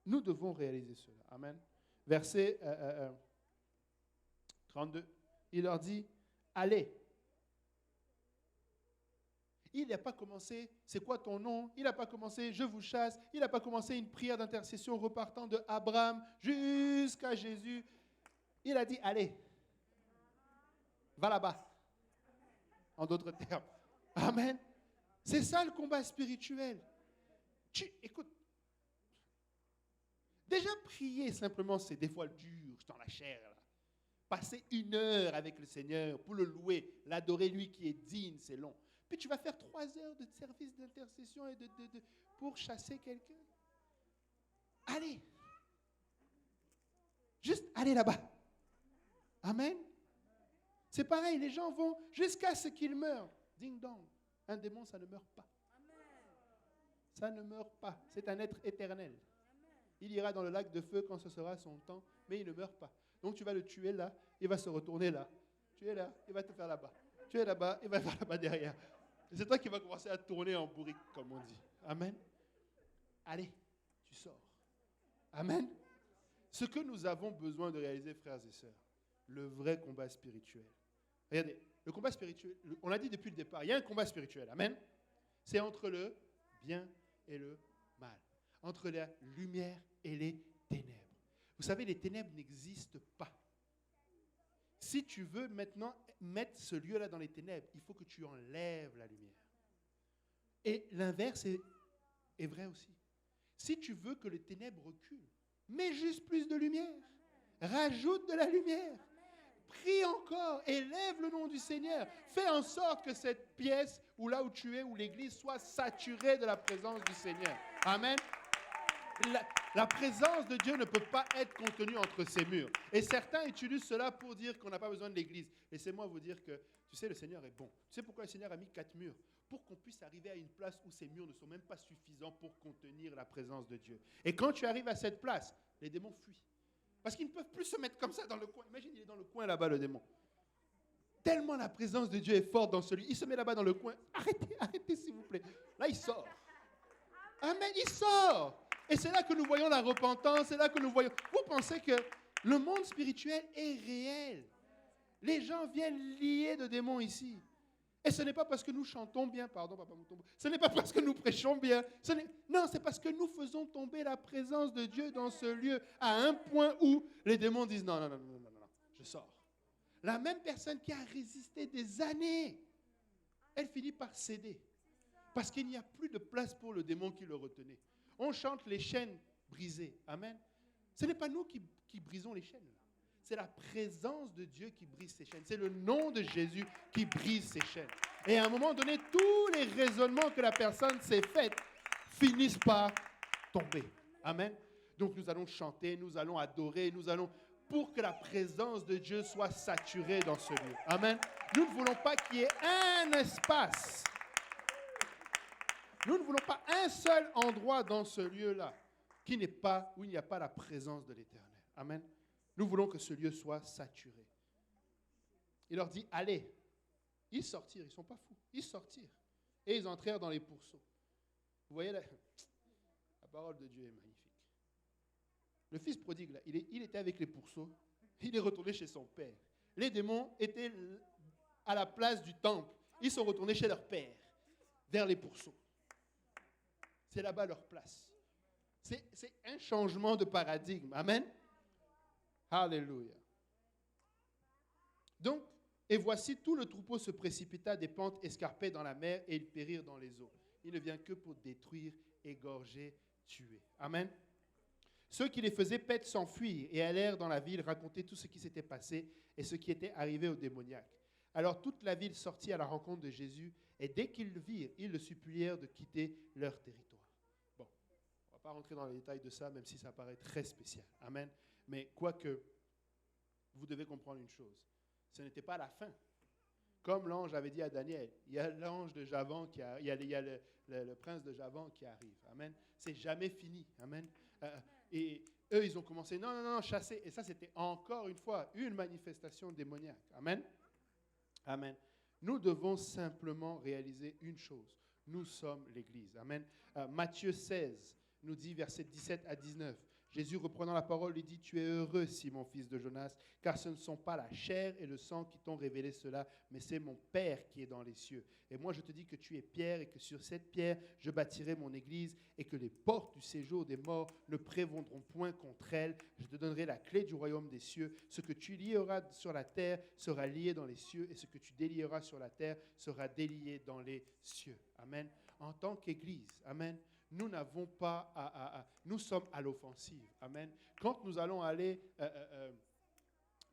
A: nous devons réaliser cela. Amen. Verset 32. Il leur dit, allez. Il n'a pas commencé, c'est quoi ton nom? Il n'a pas commencé, je vous chasse. Il n'a pas commencé une prière d'intercession repartant de Abraham jusqu'à Jésus. Il a dit, allez, va là-bas. En d'autres termes. Amen. C'est ça le combat spirituel. Écoute, déjà prier simplement, c'est des fois dur, dans la chair. Là. Passer 1 heure avec le Seigneur pour le louer, l'adorer lui qui est digne, c'est long. Puis tu vas faire 3 heures de service d'intercession et pour chasser quelqu'un. Allez. Juste allez là-bas. Amen. C'est pareil, les gens vont jusqu'à ce qu'ils meurent. Ding dong. Un démon, ça ne meurt pas. Ça ne meurt pas. C'est un être éternel. Il ira dans le lac de feu quand ce sera son temps, mais il ne meurt pas. Donc tu vas le tuer là, il va se retourner là. Tu es là, il va te faire là-bas. Tu es là-bas, il va faire là-bas derrière. Et c'est toi qui vas commencer à tourner en bourrique, comme on dit. Amen. Allez, tu sors. Amen. Ce que nous avons besoin de réaliser, frères et sœurs, le vrai combat spirituel. Regardez, le combat spirituel, on l'a dit depuis le départ, il y a un combat spirituel. Amen. C'est entre le bien et le mal. Entre la lumière et les ténèbres. Vous savez, les ténèbres n'existent pas. Si tu veux maintenant mettre ce lieu-là dans les ténèbres, il faut que tu enlèves la lumière. Et l'inverse est vrai aussi. Si tu veux que les ténèbres reculent, Mets juste plus de lumière. Rajoute de la lumière. Prie encore. Élève le nom du Seigneur. Fais en sorte que cette pièce, ou là où tu es, où l'église, soit saturée de la présence du Seigneur. Amen. La présence de Dieu ne peut pas être contenue entre ses murs. Et certains utilisent cela pour dire qu'on n'a pas besoin de l'église. Laissez-moi vous dire que, tu sais, le Seigneur est bon. Tu sais pourquoi le Seigneur a mis 4 murs? Pour qu'on puisse arriver à une place où ces murs ne sont même pas suffisants pour contenir la présence de Dieu. Et quand tu arrives à cette place, les démons fuient. Parce qu'ils ne peuvent plus se mettre comme ça dans le coin. Imagine, il est dans le coin là-bas, le démon. Tellement la présence de Dieu est forte dans celui. Il se met là-bas dans le coin. Arrêtez, arrêtez s'il vous plaît. Là, il sort. Amen, il sort. Et c'est là que nous voyons la repentance. C'est là que nous voyons. Vous pensez que le monde spirituel est réel. Les gens viennent liés de démons ici. Et ce n'est pas parce que nous chantons bien, pardon, papa Moutombo, ce n'est pas parce que nous prêchons bien, non, c'est parce que nous faisons tomber la présence de Dieu dans ce lieu à un point où les démons disent non, je sors. La même personne qui a résisté des années, elle finit par céder. Parce qu'il n'y a plus de place pour le démon qui le retenait. On chante les chaînes brisées. Amen. Ce n'est pas nous qui brisons les chaînes. C'est la présence de Dieu qui brise ces chaînes. C'est le nom de Jésus qui brise ces chaînes. Et à un moment donné, tous les raisonnements que la personne s'est fait finissent par tomber. Amen. Donc nous allons chanter, nous allons adorer, pour que la présence de Dieu soit saturée dans ce lieu. Amen. Nous ne voulons pas qu'il y ait un espace. Nous ne voulons pas un seul endroit dans ce lieu-là où il n'y a pas la présence de l'Éternel. Amen. Nous voulons que ce lieu soit saturé. Il leur dit, allez. Ils sortirent, ils ne sont pas fous. Ils sortirent. Et ils entrèrent dans les pourceaux. Vous voyez, la parole de Dieu est magnifique. Le fils prodigue, là, il était avec les pourceaux. Il est retourné chez son père. Les démons étaient à la place du temple. Ils sont retournés chez leur père, vers les pourceaux. C'est là-bas leur place. C'est un changement de paradigme. Amen. Alléluia. Donc, et voici, tout le troupeau se précipita des pentes escarpées dans la mer et ils périrent dans les eaux. Il ne vient que pour détruire, égorger, tuer. Amen. Ceux qui les faisaient paître s'enfuirent et allèrent dans la ville raconter tout ce qui s'était passé et ce qui était arrivé aux démoniaques. Alors toute la ville sortit à la rencontre de Jésus et dès qu'ils le virent, ils le supplièrent de quitter leur territoire. Bon, on ne va pas rentrer dans les détails de ça, même si ça paraît très spécial. Amen. Mais quoique, vous devez comprendre une chose. Ce n'était pas la fin. Comme l'ange avait dit à Daniel, il y a l'ange de Javan il y a le prince de Javan qui arrive. Amen. C'est jamais fini. Amen. Et eux, ils ont commencé, non, chasser. Et ça, c'était encore une fois une manifestation démoniaque. Amen. Amen. Nous devons simplement réaliser une chose. Nous sommes l'Église. Amen. Matthieu 16 nous dit, versets 17 à 19. Jésus, reprenant la parole, lui dit, « Tu es heureux, Simon, fils de Jonas, car ce ne sont pas la chair et le sang qui t'ont révélé cela, mais c'est mon Père qui est dans les cieux. Et moi, je te dis que tu es Pierre et que sur cette pierre, je bâtirai mon église et que les portes du séjour des morts ne prévaudront point contre elle. Je te donnerai la clé du royaume des cieux. Ce que tu lieras sur la terre sera lié dans les cieux et ce que tu délieras sur la terre sera délié dans les cieux. » Amen. En tant qu'Église, amen. Nous n'avons pas nous sommes à l'offensive. Amen. Quand nous allons aller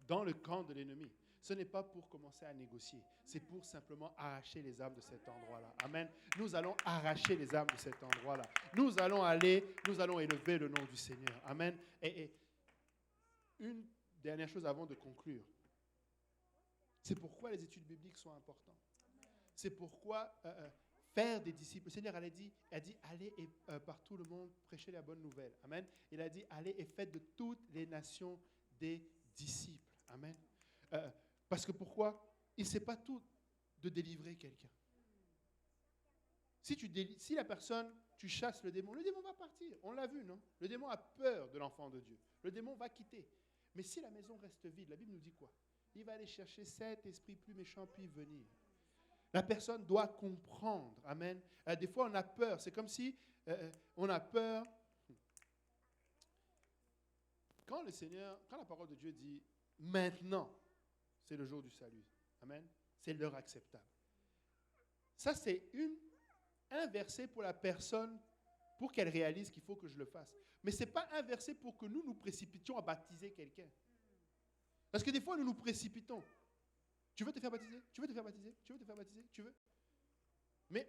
A: dans le camp de l'ennemi, ce n'est pas pour commencer à négocier. C'est pour simplement arracher les âmes de cet endroit-là. Amen. Nous allons arracher les âmes de cet endroit-là. Nous allons élever le nom du Seigneur. Amen. Et une dernière chose avant de conclure. C'est pourquoi les études bibliques sont importantes. C'est pourquoi... faire des disciples. Le Seigneur a dit, allez et par tout le monde, prêchez la bonne nouvelle. Amen. Il a dit, allez et faites de toutes les nations des disciples. Amen. Parce que pourquoi? Il ne sait pas tout de délivrer quelqu'un. Si la personne, tu chasses le démon va partir. On l'a vu, non? Le démon a peur de l'enfant de Dieu. Le démon va quitter. Mais si la maison reste vide, la Bible nous dit quoi? Il va aller chercher 7 esprits plus méchants puis venir. La personne doit comprendre. Amen. Des fois, on a peur. C'est comme si on a peur. Quand la parole de Dieu dit « Maintenant, c'est le jour du salut ». Amen. C'est l'heure acceptable. Ça, c'est un verset pour la personne pour qu'elle réalise qu'il faut que je le fasse. Mais ce n'est pas un verset pour que nous nous précipitions à baptiser quelqu'un. Parce que des fois, nous nous précipitons. Tu veux te faire baptiser? Tu veux te faire baptiser? Tu veux te faire baptiser? Tu veux? Mais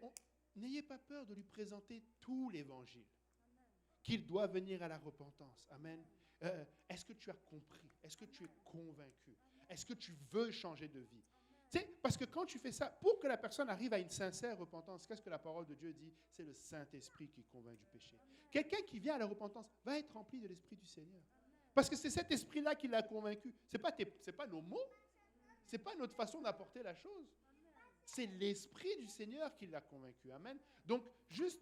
A: n'ayez pas peur de lui présenter tout l'Évangile. Qu'il doit venir à la repentance. Amen. Est-ce que tu as compris? Est-ce que tu es convaincu? Est-ce que tu veux changer de vie? Tu sais, parce que quand tu fais ça, pour que la personne arrive à une sincère repentance, qu'est-ce que la parole de Dieu dit? C'est le Saint-Esprit qui convainc du péché. Quelqu'un qui vient à la repentance va être rempli de l'Esprit du Seigneur. Parce que c'est cet esprit-là qui l'a convaincu. Ce n'est pas nos mots, ce n'est pas notre façon d'apporter la chose. C'est l'Esprit du Seigneur qui l'a convaincu. Amen. Donc, juste,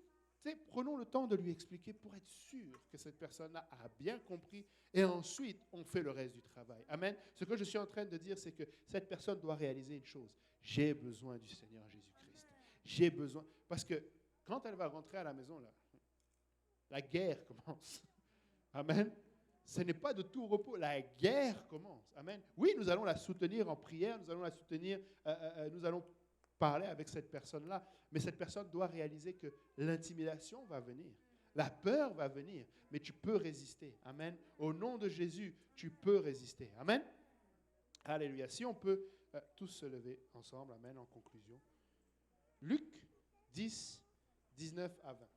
A: prenons le temps de lui expliquer pour être sûr que cette personne-là a bien compris. Et ensuite, on fait le reste du travail. Amen. Ce que je suis en train de dire, c'est que cette personne doit réaliser une chose. J'ai besoin du Seigneur Jésus-Christ. J'ai besoin. Parce que quand elle va rentrer à la maison, là, la guerre commence. Amen. Ce n'est pas de tout repos. La guerre commence. Amen. Oui, nous allons la soutenir en prière. Nous allons la soutenir. Nous allons parler avec cette personne-là. Mais cette personne doit réaliser que l'intimidation va venir. La peur va venir. Mais tu peux résister. Amen. Au nom de Jésus, tu peux résister. Amen. Alléluia. Si on peut tous se lever ensemble. Amen. En conclusion. Luc 10, 19 à 20.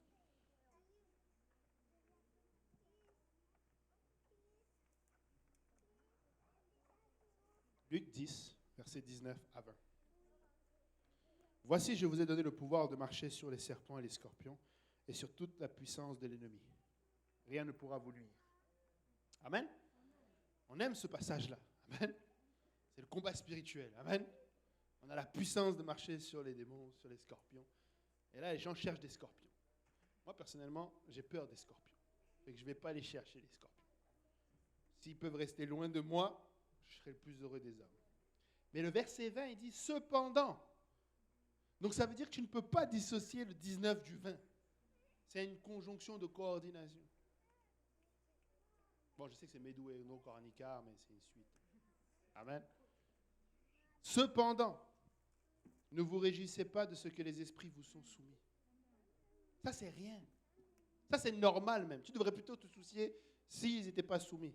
A: Luc 10, versets 19 à 20. Voici, je vous ai donné le pouvoir de marcher sur les serpents et les scorpions et sur toute la puissance de l'ennemi. Rien ne pourra vous nuire. Amen. On aime ce passage-là. Amen. C'est le combat spirituel. Amen. On a la puissance de marcher sur les démons, sur les scorpions. Et là, les gens cherchent des scorpions. Moi, personnellement, j'ai peur des scorpions. Et que je ne vais pas aller chercher les scorpions. S'ils peuvent rester loin de moi, je serai le plus heureux des hommes. Mais le verset 20, il dit « Cependant ». Donc ça veut dire que tu ne peux pas dissocier le 19 du 20. C'est une conjonction de coordination. Bon, je sais que c'est Medou et non Cornicar, mais c'est une suite. Amen. Cependant, ne vous réjouissez pas de ce que les esprits vous sont soumis. Ça, c'est rien. Ça, c'est normal même. Tu devrais plutôt te soucier s'ils n'étaient pas soumis.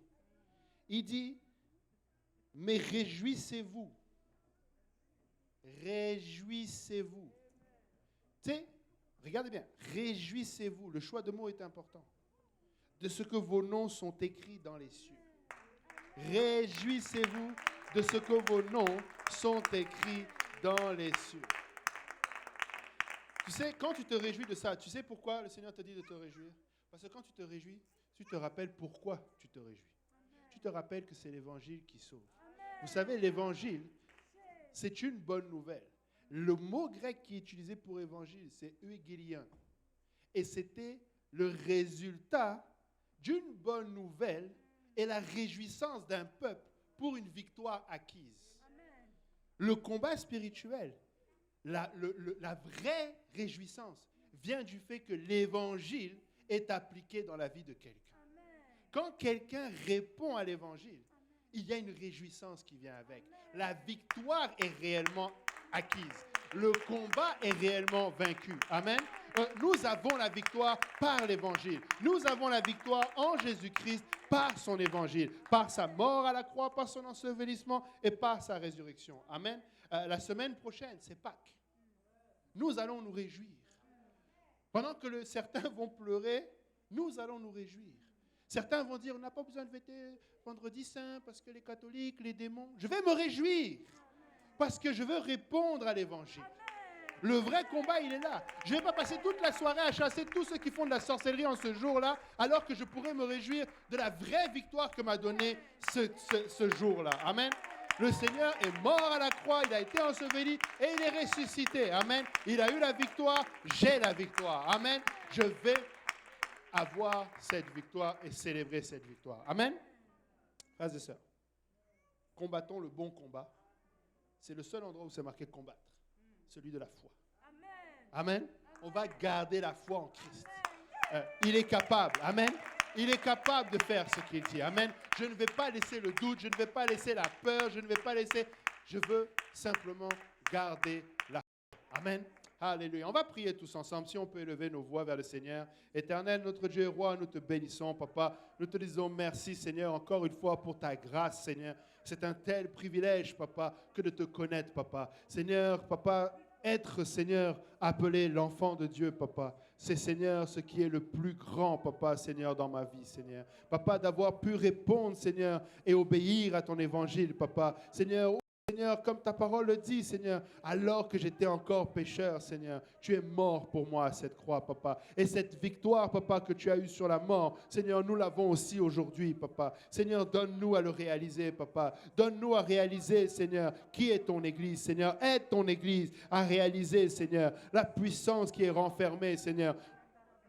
A: Il dit, mais réjouissez-vous. Réjouissez-vous. Tu sais, regardez bien. Réjouissez-vous. Le choix de mots est important. De ce que vos noms sont écrits dans les cieux. Réjouissez-vous de ce que vos noms sont écrits dans les cieux. Tu sais, quand tu te réjouis de ça, tu sais pourquoi le Seigneur te dit de te réjouir? Parce que quand tu te réjouis, tu te rappelles pourquoi tu te réjouis. Tu te rappelles que c'est l'Évangile qui sauve. Vous savez, l'Évangile, c'est une bonne nouvelle. Le mot grec qui est utilisé pour Évangile, c'est euangélion. Et c'était le résultat d'une bonne nouvelle et la réjouissance d'un peuple pour une victoire acquise. Le combat spirituel, la vraie réjouissance vient du fait que l'Évangile est appliqué dans la vie de quelqu'un. Quand quelqu'un répond à l'Évangile, il y a une réjouissance qui vient avec. La victoire est réellement acquise. Le combat est réellement vaincu. Amen. Nous avons la victoire par l'Évangile. Nous avons la victoire en Jésus-Christ par son Évangile, par sa mort à la croix, par son ensevelissement et par sa résurrection. Amen. La semaine prochaine, c'est Pâques. Nous allons nous réjouir. Pendant que certains vont pleurer, nous allons nous réjouir. Certains vont dire, on n'a pas besoin de fêter vendredi saint parce que les catholiques, les démons. Je vais me réjouir parce que je veux répondre à l'Évangile. Le vrai combat, il est là. Je ne vais pas passer toute la soirée à chasser tous ceux qui font de la sorcellerie en ce jour-là, alors que je pourrais me réjouir de la vraie victoire que m'a donnée ce jour-là. Amen. Le Seigneur est mort à la croix, il a été enseveli et il est ressuscité. Amen. Il a eu la victoire, j'ai la victoire. Amen. Je vais avoir cette victoire et célébrer cette victoire. Amen. Frères et sœurs, combattons le bon combat. C'est le seul endroit où c'est marqué combattre. Celui de la foi. Amen. On va garder la foi en Christ. Il est capable. Amen. Il est capable de faire ce qu'il dit. Amen. Je ne vais pas laisser le doute, je ne vais pas laisser la peur, je ne vais pas laisser... Je veux simplement garder la foi. Amen. Alléluia. On va prier tous ensemble. Si on peut élever nos voix vers le Seigneur. Éternel, notre Dieu et roi, nous te bénissons, papa. Nous te disons merci, Seigneur, encore une fois pour ta grâce, Seigneur. C'est un tel privilège, papa, que de te connaître, papa. Seigneur, papa, être, Seigneur, appelé l'enfant de Dieu, papa. C'est, Seigneur, ce qui est le plus grand, papa, Seigneur, dans ma vie, Seigneur. Papa, d'avoir pu répondre, Seigneur, et obéir à ton évangile, papa. Seigneur, comme ta parole le dit, Seigneur, alors que j'étais encore pécheur, Seigneur, tu es mort pour moi à cette croix, papa. Et cette victoire, papa, que tu as eue sur la mort, Seigneur, nous l'avons aussi aujourd'hui, papa. Seigneur, donne-nous à le réaliser, papa. Donne-nous à réaliser, Seigneur, qui est ton Église, Seigneur. Aide ton Église à réaliser, Seigneur, la puissance qui est renfermée, Seigneur,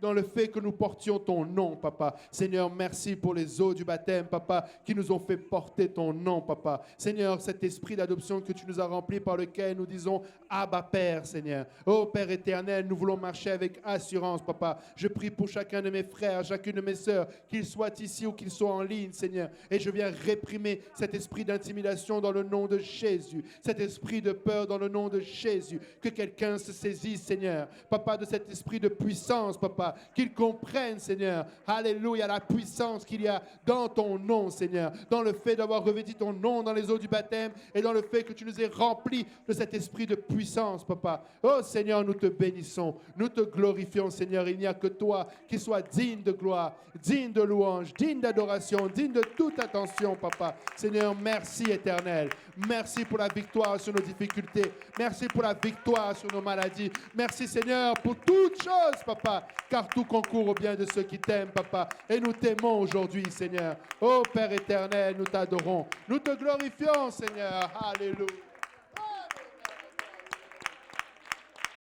A: dans le fait que nous portions ton nom, papa. Seigneur, merci pour les eaux du baptême, papa, qui nous ont fait porter ton nom, papa. Seigneur, cet esprit d'adoption que tu nous as rempli par lequel nous disons Abba Père, Seigneur. Oh Père éternel, nous voulons marcher avec assurance, papa. Je prie pour chacun de mes frères, chacune de mes sœurs, qu'ils soient ici ou qu'ils soient en ligne, Seigneur. Et je viens réprimer cet esprit d'intimidation dans le nom de Jésus. Cet esprit de peur dans le nom de Jésus. Que quelqu'un se saisisse, Seigneur. Papa, de cet esprit de puissance, papa. Qu'ils comprennent, Seigneur, alléluia, la puissance qu'il y a dans ton nom, Seigneur, dans le fait d'avoir revêtu ton nom dans les eaux du baptême et dans le fait que tu nous aies remplis de cet esprit de puissance, papa. Oh Seigneur, nous te bénissons, nous te glorifions, Seigneur. Il n'y a que toi qui sois digne de gloire, digne de louange, digne d'adoration, digne de toute attention, papa. Seigneur, merci éternel. Merci pour la victoire sur nos difficultés. Merci pour la victoire sur nos maladies. Merci, Seigneur, pour toutes choses, papa, car tout concourt au bien de ceux qui t'aiment, papa. Et nous t'aimons aujourd'hui, Seigneur. Oh Père éternel, nous t'adorons. Nous te glorifions, Seigneur. Alléluia.